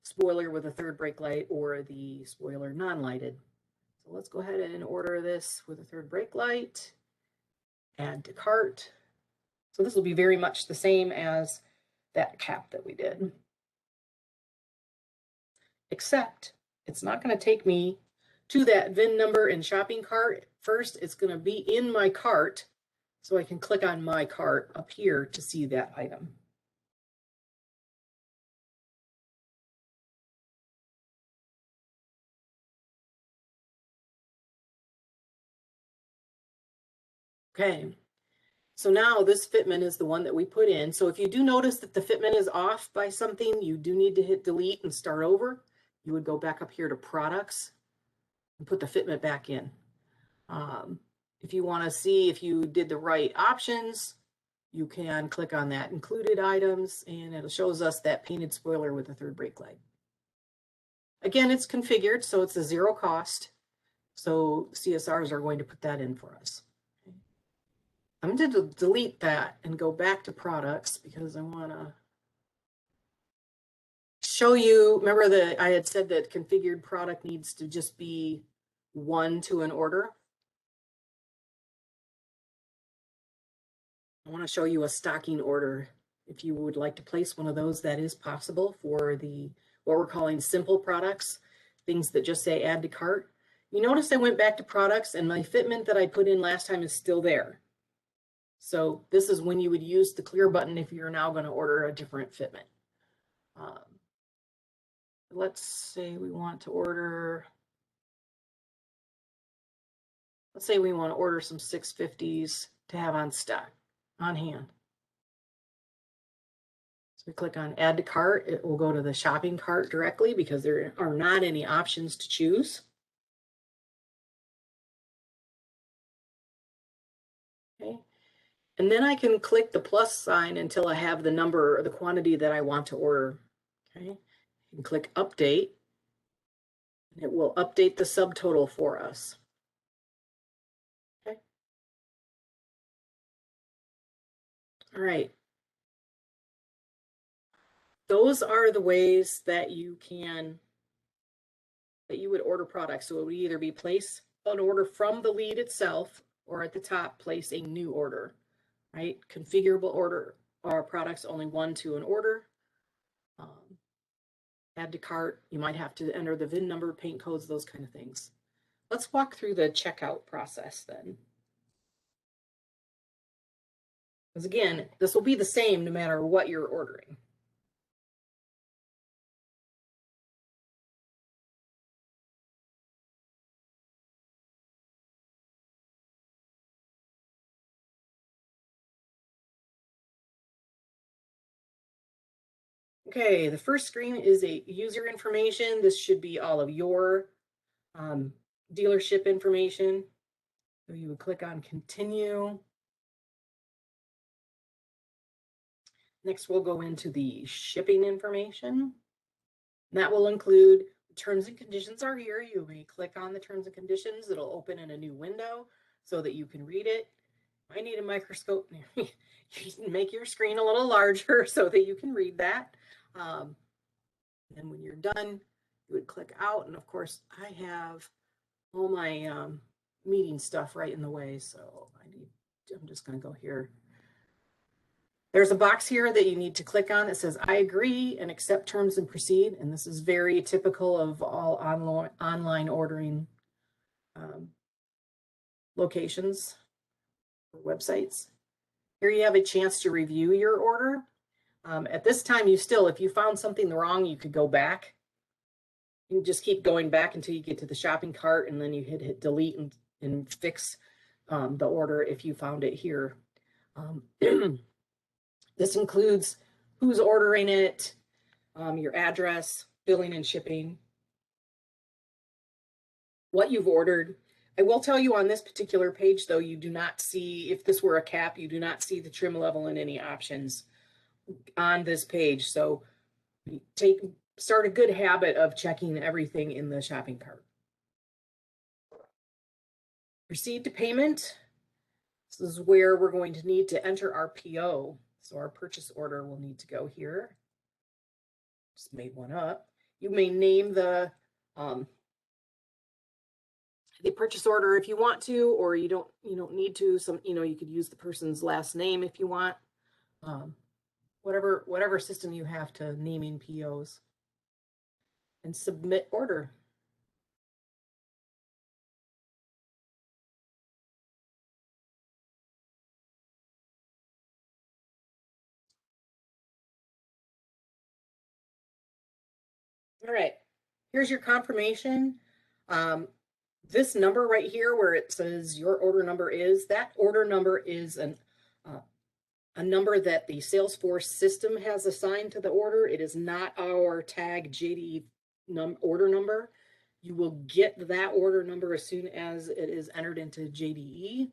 spoiler with a third brake light or the spoiler non-lighted. So let's go ahead and order this with a third brake light, add to cart. So this will be very much the same as that cap that we did. Except it's not going to take me to that VIN number and shopping cart. First, it's going to be in my cart. So I can click on my cart up here to see that item. Okay, so now this fitment is the one that we put in. So if you do notice that the fitment is off by something, you do need to hit delete and start over. You would go back up here to products and put the fitment back in. If you want to see if you did the right options, you can click on that included items and it shows us that painted spoiler with a third brake light. Again, it's configured, so it's a 0 cost. So CSRs are going to put that in for us. I'm going to delete that and go back to products because I want to show you, remember that I had said that configured product needs to just be 1 to an order. I want to show you a stocking order. If you would like to place one of those, that is possible for what we're calling simple products, things that just say add to cart. You notice I went back to products and my fitment that I put in last time is still there. So this is when you would use the clear button if you're now going to order a different fitment. Let's say we want to order, let's say we want to order some 650s to have on stock, on hand. So we click on add to cart. It will go to the shopping cart directly because there are not any options to choose. Okay. And then I can click the plus sign until I have the number or the quantity that I want to order. Okay. You can click update. And it will update the subtotal for us. Okay. All right. Those are the ways that you would order products. So it would either be place an order from the lead itself, or at the top, place a new order, right? Configurable order are products only 1 to an order. Add to cart, you might have to enter the VIN number, paint codes, those kind of things. Let's walk through the checkout process then. Because again, this will be the same no matter what you're ordering. Okay, the first screen is a user information. This should be all of your dealership information. So you would click on continue. Next, we'll go into the shipping information. That will include terms and conditions are here. You may click on the terms and conditions. It'll open in a new window so that you can read it. I need a microscope. You can make your screen a little larger so that you can read that. And when you're done, you would click out. And of course, I have all my meeting stuff right in the way. So I'm just going to go here. There's a box here that you need to click on that says, I agree and accept terms and proceed. And this is very typical of all online ordering locations or websites. Here you have a chance to review your order. At this time, if you found something wrong, you could go back. You can just keep going back until you get to the shopping cart, and then you hit delete and fix the order if you found it here. This includes who's ordering it, your address, billing and shipping, what you've ordered. I will tell you on this particular page, though, you do not see, if this were a cap, you do not see the trim level and any options on this page. So start a good habit of checking everything in the shopping cart. Proceed to payment. This is where we're going to need to enter our PO. So our purchase order will need to go here. Just made one up. You may name the purchase order if you want to, or you don't need to. You could use the person's last name if you want. Whatever system you have to naming POs. And submit order. All right, here's your confirmation. This number right here where it says your order number is, that order number is a number that the SalesForce system has assigned to the order. It is not our tag JDE order number. You will get that order number as soon as it is entered into JDE.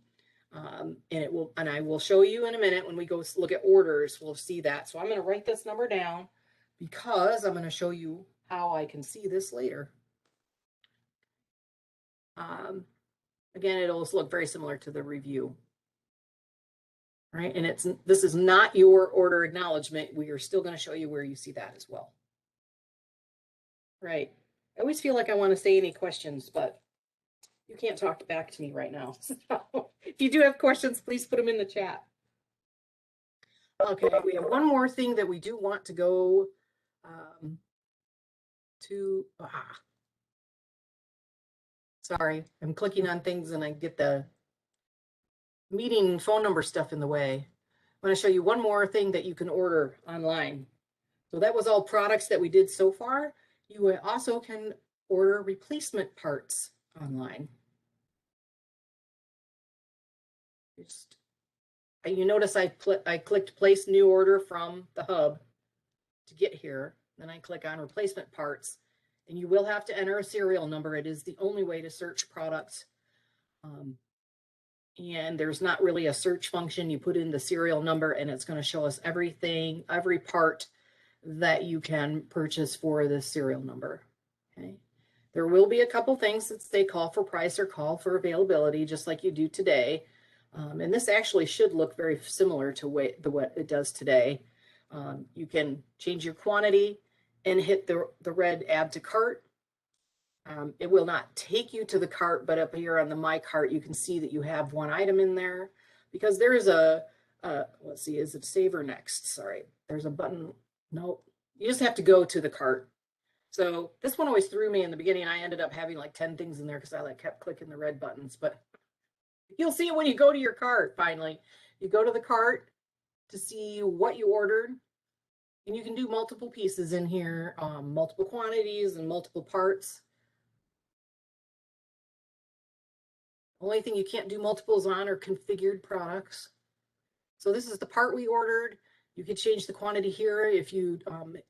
And I will show you in a minute when we go look at orders, we'll see that. So I'm going to write this number down because I'm going to show you how I can see this later. Again, it'll look very similar to the review. Right, and this is not your order acknowledgement. We are still going to show you where you see that as well. Right. I always feel like I want to say any questions, but you can't talk back to me right now. So if you do have questions, please put them in the chat. Okay, we have one more thing that we do want to go to. Sorry, I'm clicking on things and I get the meeting phone number stuff in the way. I'm going to show you one more thing that you can order online. So that was all products that we did so far. You also can order replacement parts online. You notice I clicked place new order from the hub to get here. Then I click on replacement parts, and you will have to enter a serial number. It is the only way to search products. And there's not really a search function. You put in the serial number and it's going to show us everything, every part that you can purchase for this serial number. Okay. There will be a couple things that say call for price or call for availability, just like you do today. And this actually should look very similar to what it does today. You can change your quantity and hit the red add to cart. It will not take you to the cart, but up here on the My Cart, you can see that you have one item in there because there is let's see, is it save or next? Sorry, there's a button. Nope, you just have to go to the cart. So this one always threw me in the beginning. I ended up having like 10 things in there because I kept clicking the red buttons, but you'll see it when you go to your cart. Finally, you go to the cart to see what you ordered, and you can do multiple pieces in here, multiple quantities and multiple parts. Only thing you can't do multiples on are configured products. So this is the part we ordered. You could change the quantity here if you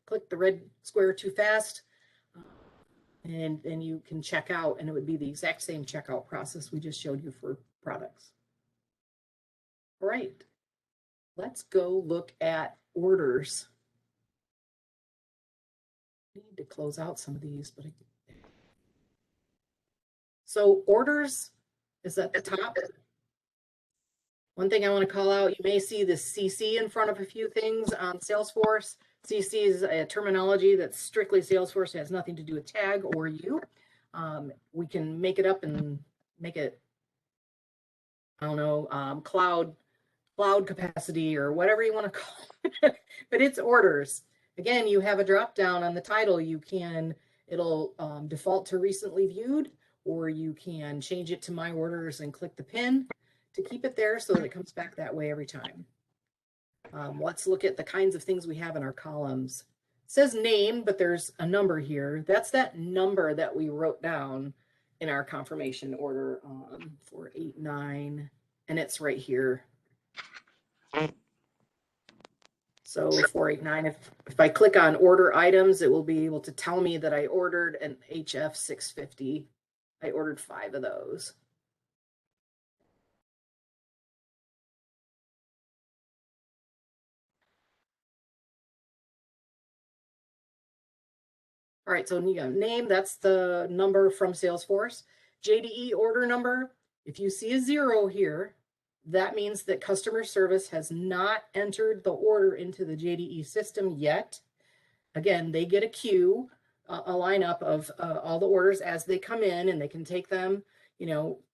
click the red square too fast. And then you can check out, and it would be the exact same checkout process we just showed you for products. All right, let's go look at orders. I need to close out some of these, but so orders is at the top. One thing I want to call out, you may see this CC in front of a few things on Salesforce. CC is a terminology that's strictly Salesforce. It has nothing to do with tag or you. We can make it up and make it, I don't know, cloud capacity or whatever you want to call it, but it's orders. Again, you have a drop down on the title. It'll default to recently viewed, or you can change it to my orders and click the pin to keep it there so that it comes back that way every time. Let's look at the kinds of things we have in our columns. It says name, but there's a number here. That's that number that we wrote down in our confirmation order 489, and it's right here. So 489, if I click on order items, it will be able to tell me that I ordered an HF 650. I ordered 5 of those. All right, so name, that's the number from Salesforce. JDE order number, if you see a 0 here, that means that customer service has not entered the order into the JDE system yet. Again, they get a queue, a lineup of all the orders as they come in, and they can take them,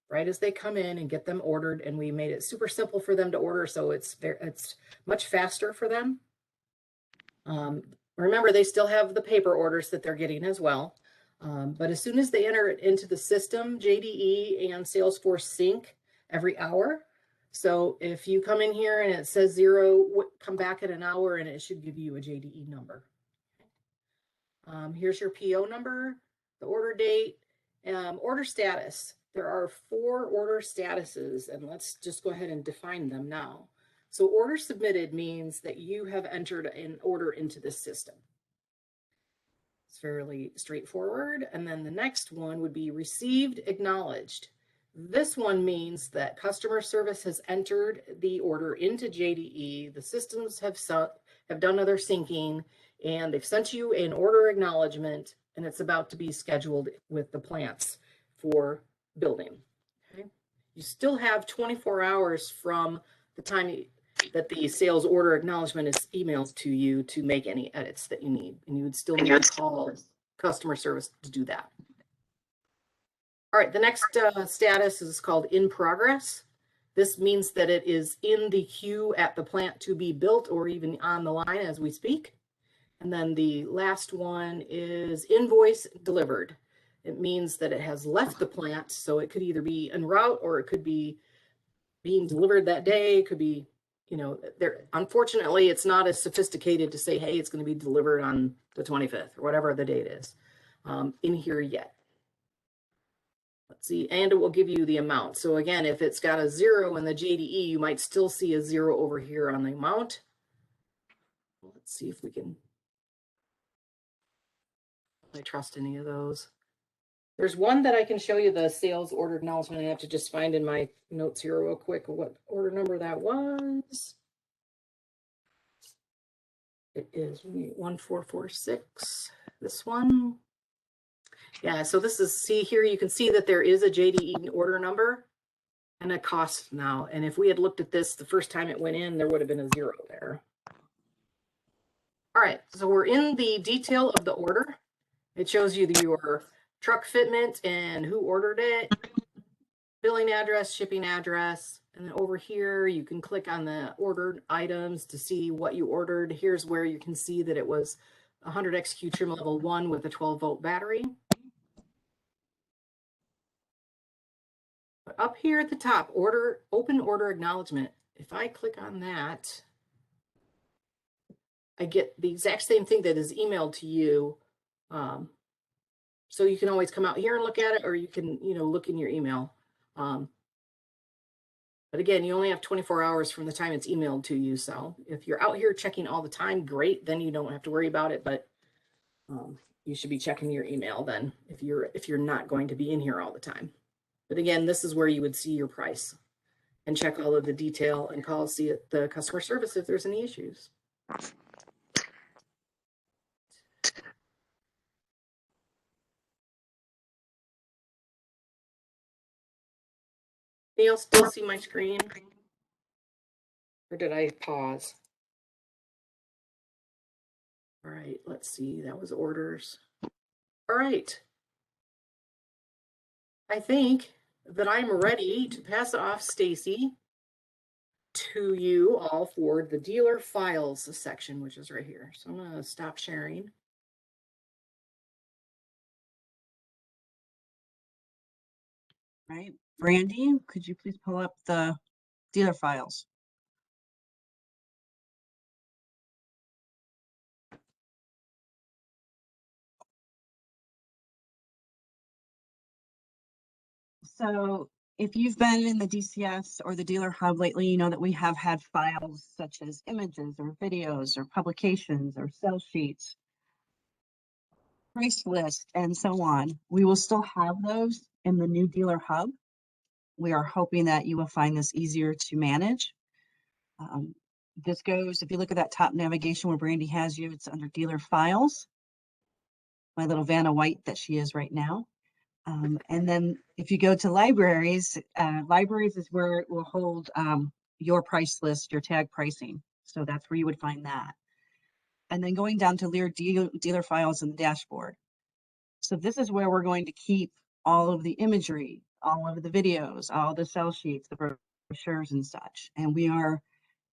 right as they come in and get them ordered. And we made it super simple for them to order, so it's much faster for them. Remember, they still have the paper orders that they're getting as well. But as soon as they enter it into the system, JDE and Salesforce sync every hour. So if you come in here and it says 0, come back at an hour and it should give you a JDE number. Here's your PO number, the order date, order status. There are 4 order statuses, and let's just go ahead and define them now. So order submitted means that you have entered an order into this system. It's fairly straightforward. And then the next one would be received acknowledged. This one means that customer service has entered the order into JDE. The systems have done other syncing, and they've sent you an order acknowledgement, and it's about to be scheduled with the plants for building. Okay. You still have 24 hours from the time that the sales order acknowledgement is emailed to you to make any edits that you need, and you would still need to call customer service to do that. All right, the next status is called in progress. This means that it is in the queue at the plant to be built, or even on the line as we speak. And then the last one is invoice delivered. It means that it has left the plant, so it could either be en route or it could be being delivered that day. It could be, unfortunately, it's not as sophisticated to say, hey, it's going to be delivered on the 25th or whatever the date is in here yet. Let's see, and it will give you the amount. So again, if it's got a 0 in the JDE, you might still see a 0 over here on the amount. Let's see if we can. I trust any of those. There's one that I can show you the sales order acknowledgement. I have to just find in my notes here real quick what order number that was. It is 1446. This one. Yeah, so this is, see here, you can see that there is a JDE order number and a cost now. And if we had looked at this the first time it went in, there would have been a 0 there. All right, so we're in the detail of the order. It shows you your truck fitment and who ordered it, billing address, shipping address. And then over here, you can click on the ordered items to see what you ordered. Here's where you can see that it was 100XQ trim level 1 with a 12-volt battery. But up here at the top, open order acknowledgement. If I click on that, I get the exact same thing that is emailed to you. So you can always come out here and look at it, or you can, look in your email. But again, you only have 24 hours from the time it's emailed to you. So if you're out here checking all the time, great. Then you don't have to worry about it. But you should be checking your email then if you're not going to be in here all the time. But again, this is where you would see your price and check all of the detail and call see the customer service if there's any issues. Can you all still see my screen? Or did I pause? All right, let's see. That was orders. All right. I think that I'm ready to pass off Stacy to you all for the dealer files section, which is right here. So I'm going to stop sharing. Right. Brandy, could you please pull up the dealer files? So if you've been in the DCS or the dealer hub lately, you know that we have had files such as images or videos or publications or sales sheets, price list, and so on. We will still have those in the new dealer hub. We are hoping that you will find this easier to manage. This goes, if you look at that top navigation where Brandy has you, it's under dealer files. My little Vanna White that she is right now. And then if you go to libraries, libraries is where it will hold your price list, your tag pricing. So that's where you would find that. And then going down to LEER dealer files in the dashboard. So this is where we're going to keep all of the imagery, all of the videos, all the sell sheets, the brochures and such. And we are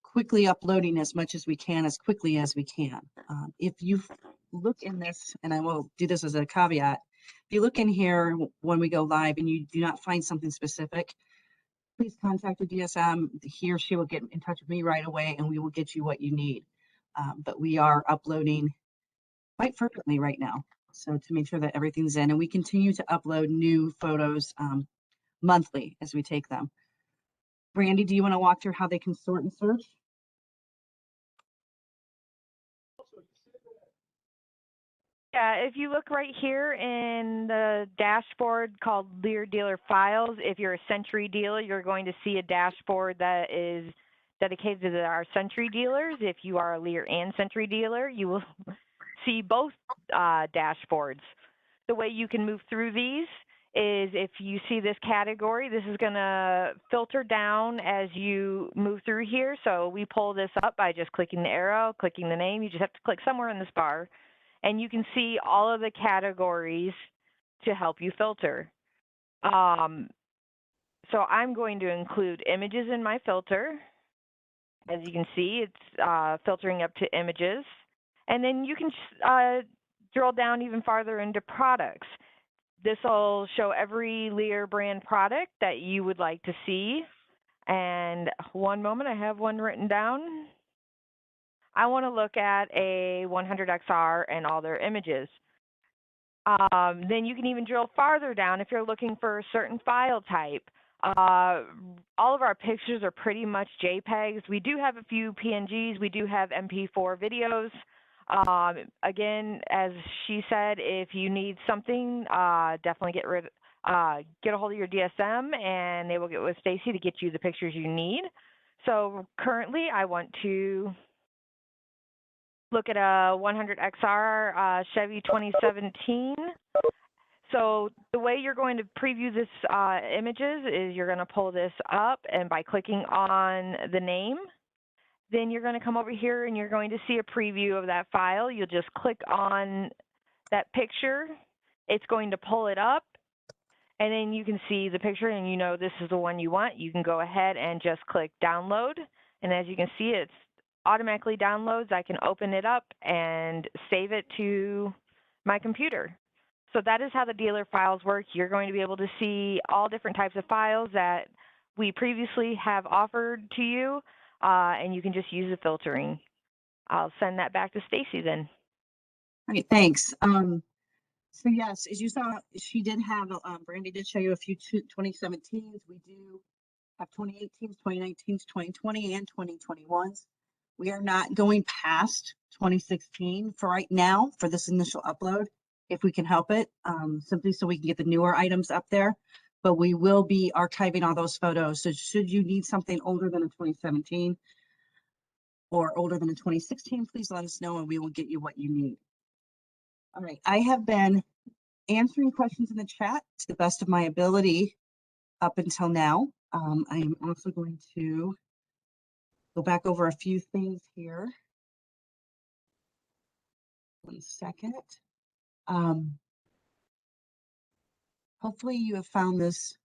quickly uploading as much as we can, as quickly as we can. If you look in this, and I will do this as a caveat, if you look in here when we go live and you do not find something specific, please contact your DSM. He or she will get in touch with me right away and we will get you what you need. But we are uploading quite frequently right now. So to make sure that everything's in, and we continue to upload new photos monthly as we take them. Brandy, do you want to walk through how they can sort and search? Yeah, if you look right here in the dashboard called LEER Dealer Files, if you're a Century dealer, you're going to see a dashboard that is dedicated to our Century dealers. If you are a LEER and Century dealer, you will see both dashboards. The way you can move through these is if you see this category, this is going to filter down as you move through here. So we pull this up by just clicking the arrow, clicking the name. You just have to click somewhere in this bar. And you can see all of the categories to help you filter. So I'm going to include images in my filter. As you can see, it's filtering up to images. And then you can drill down even farther into products. This will show every LEER brand product that you would like to see. And one moment, I have one written down. I want to look at a 100XR and all their images. Then you can even drill farther down if you're looking for a certain file type. All of our pictures are pretty much JPEGs. We do have a few PNGs. We do have MP4 videos. Again, as she said, if you need something, definitely get a hold of your DSM and they will get with Stacy to get you the pictures you need. So currently I want to look at a 100XR Chevy 2017. So the way you're going to preview this images is you're going to pull this up, and by clicking on the name, then you're going to come over here and you're going to see a preview of that file. You'll just click on that picture. It's going to pull it up, and then you can see the picture and you know this is the one you want. You can go ahead and just click download, and as you can see, it's automatically downloads. I can open it up and save it to my computer. So that is how the dealer files work. You're going to be able to see all different types of files that we previously have offered to you, and you can just use the filtering. I'll send that back to Stacy then. All right, thanks. So yes, as you saw, she did have, Brandy did show you a few 2017s. We do have 2018s, 2019s, 2020, and 2021s. We are not going past 2016 for right now for this initial upload, if we can help it, simply so we can get the newer items up there. But we will be archiving all those photos. So should you need something older than a 2017 or older than a 2016, please let us know and we will get you what you need. All right, I have been answering questions in the chat to the best of my ability up until now. I am also going to go back over a few things here. 1 second. Hopefully you have found this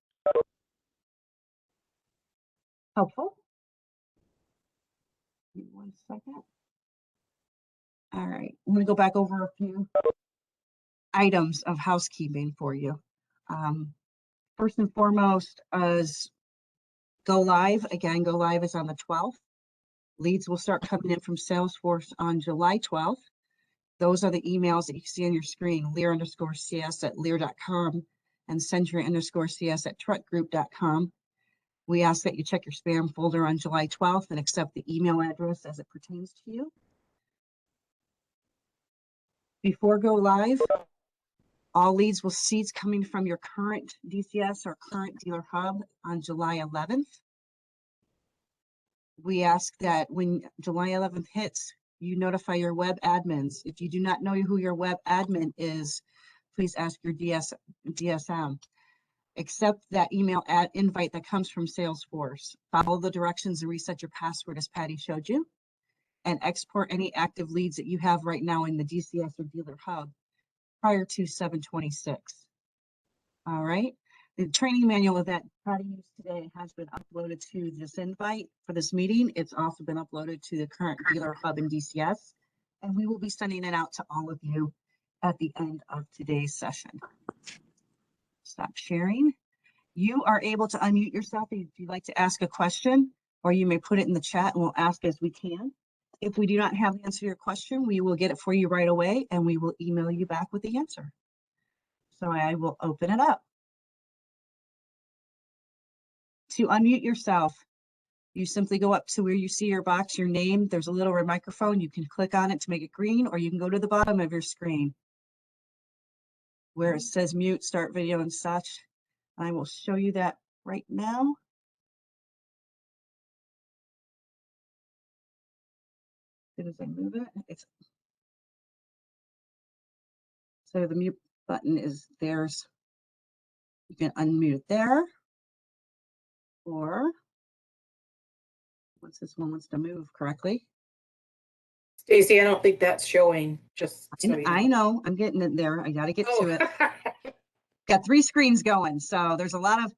helpful. Give me 1 second. All right, I'm going to go back over a few items of housekeeping for you. First and foremost is go live. Again, go live is on the 12th. Leads will start coming in from SalesForce on July 12th. Those are the emails that you see on your screen, leer_cs@leer.com and century_cs@truckgroup.com. We ask that you check your spam folder on July 12th and accept the email address as it pertains to you. Before go live, all leads will cease coming from your current DCS or current dealer hub on July 11th. We ask that when July 11th hits, you notify your web admins. If you do not know who your web admin is, please ask your DSM. Accept that email invite that comes from SalesForce. Follow the directions and reset your password as Patty showed you. And export any active leads that you have right now in the DCS or dealer hub prior to 7/26. All right. The training manual that Patty used today has been uploaded to this invite for this meeting. It's also been uploaded to the current dealer hub in DCS, and we will be sending it out to all of you at the end of today's session. Stop sharing. You are able to unmute yourself if you'd like to ask a question, or you may put it in the chat and we'll ask as we can. If we do not have the answer to your question, we will get it for you right away and we will email you back with the answer. So I will open it up. To unmute yourself, you simply go up to where you see your box, your name. There's a little red microphone. You can click on it to make it green, or you can go to the bottom of your screen where it says mute, start video and such. I will show you that right now. As soon as I move it, so the mute button is there's, you can unmute there, or once this one wants to move correctly. Stacy, I don't think that's showing, just so you I know, I'm getting it there. I got to get to it. Oh. Got 3 screens going, so there's a lot of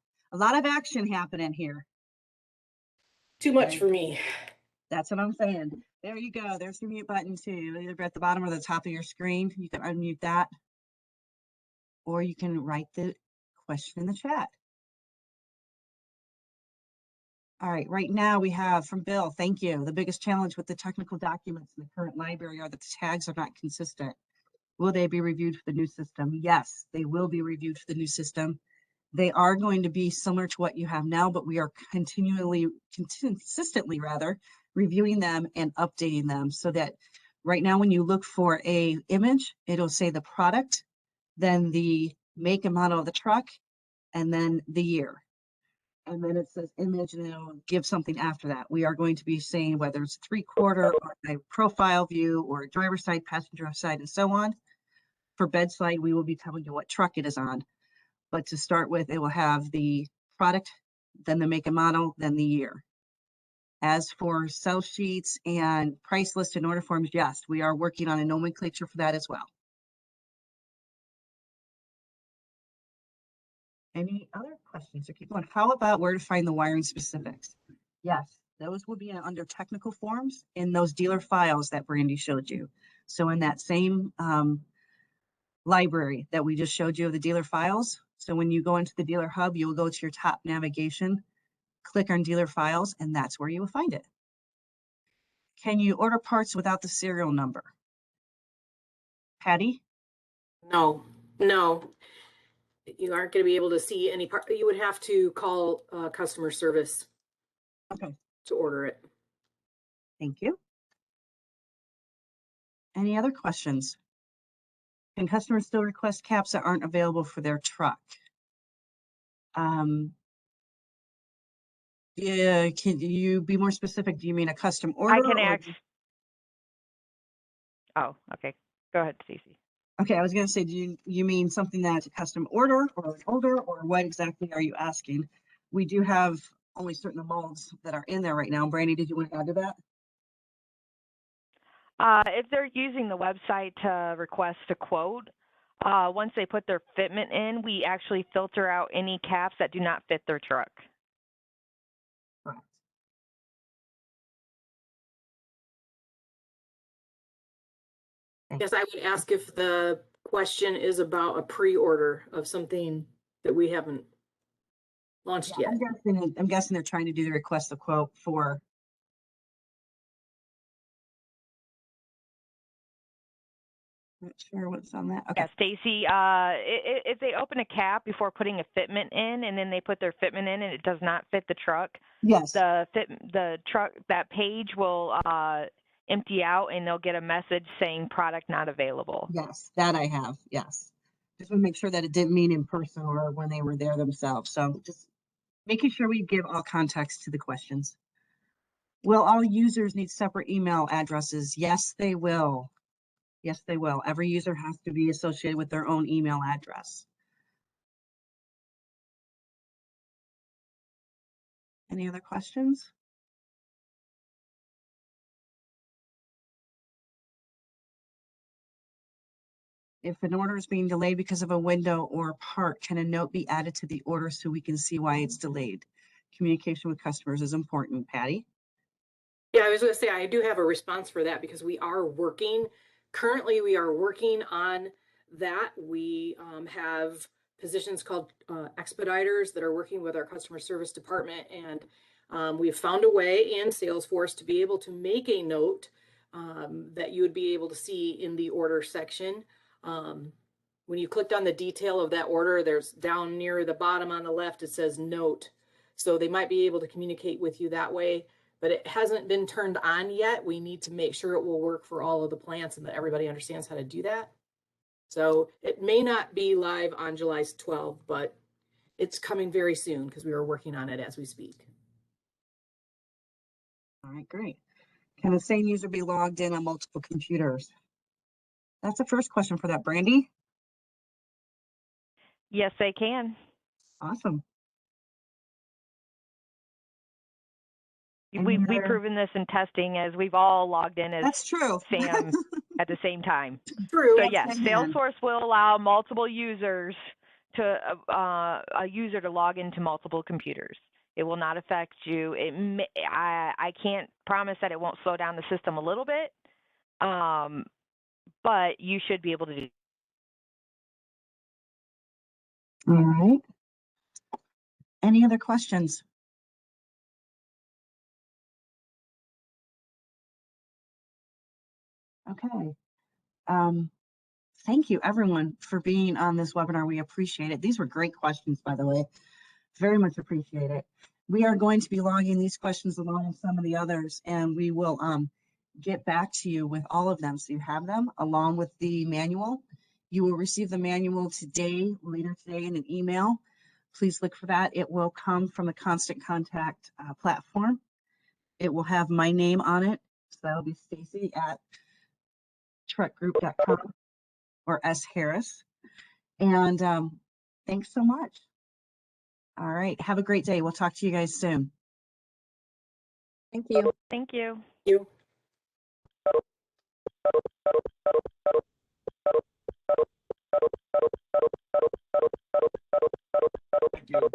action happening here. Too much for me. That's what I'm saying. There you go. There's the mute button too. Either at the bottom or the top of your screen. You can unmute that, or you can write the question in the chat. All right, right now we have from Bill, thank you. The biggest challenge with the technical documents in the current library are that the tags are not consistent. Will they be reviewed for the new system? Yes, they will be reviewed for the new system. They are going to be similar to what you have now, but we are consistently reviewing them and updating them so that right now when you look for a image, it'll say the product, then the make and model of the truck, and then the year. And then it says image and it'll give something after that. We are going to be saying whether it's 3/4 or a profile view or a driver's side, passenger side, and so on. For bedside, we will be telling you what truck it is on. But to start with, it will have the product, then the make and model, then the year. As for sell sheets and price list and order forms, yes, we are working on a nomenclature for that as well. Any other questions or keep going? How about where to find the wiring specifics? Yes, those will be under technical forms in those dealer files that Brandy showed you. So in that same library that we just showed you of the dealer files. So when you go into the dealer hub, you will go to your top navigation, click on dealer files, and that's where you will find it. Can you order parts without the serial number? Patty? No. You aren't going to be able to see any part. You would have to call customer service Okay, to order it. thank you. Any other questions? Can customers still request caps that aren't available for their truck? Yeah, can you be more specific? Do you mean a custom order? I can or Oh, okay. Go ahead, Stacy. Okay, I was gonna say, do you mean something that's a custom order or an order, or what exactly are you asking? We do have only certain molds that are in there right now. Brandy, did you want to add to that? If they're using the website to request a quote, once they put their fitment in, we actually filter out any caps that do not fit their truck. Correct. Yes, I would ask if the question is about a pre-order of something that we haven't launched Yeah, yet. I'm guessing they're trying to do the request a quote for. Not sure what's on that. Okay. Yeah, Stacy, if they open a cap before putting a fitment in and then they put their fitment in and it does not fit the truck, Yes. the truck, that page will empty out and they'll get a message saying product not available. Yes, that I have. Yes. Just want to make sure that it didn't mean in person or when they were there themselves. So just making sure we give all context to the questions. Will all users need separate email addresses? Yes, they will. Yes, they will. Every user has to be associated with their own email address. Any other questions? If an order is being delayed because of a window or part, can a note be added to the order so we can see why it's delayed? Communication with customers is important. Patty? Yeah, I was going to say, I do have a response for that because currently we are working on that. We have positions called expediters that are working with our customer service department. And we've found a way in SalesForce to be able to make a note that you would be able to see in the order section. When you clicked on the detail of that order, there's down near the bottom on the left, it says note. So they might be able to communicate with you that way. But it hasn't been turned on yet. We need to make sure it will work for all of the plants and that everybody understands how to do that. So it may not be live on July 12th, but it's coming very soon because we are working on it as we speak. All right, great. Can the same user be logged in on multiple computers? That's the first question for that, Brandy. Yes, they can. Awesome. We've proven this in testing as we've all logged in as That's true. Sam at the same time. True. So yes, SalesForce will allow multiple users to a user to log into multiple computers. It will not affect you. I can't promise that it won't slow down the system a little bit, but you should be able to do. All right. Any other questions? Okay. Thank you everyone for being on this webinar. We appreciate it. These were great questions, by the way. Very much appreciate it. We are going to be logging these questions along with some of the others, and we will get back to you with all of them. So you have them along with the manual. You will receive the manual later today in an email. Please look for that. It will come from the Constant Contact platform. It will have my name on it. So that'll be Stacy at truckgroup.com or S. Harris. And thanks so much. All right. Have a great day. We'll talk to you guys soon. Thank you. Thank you. Thank you. Thank you.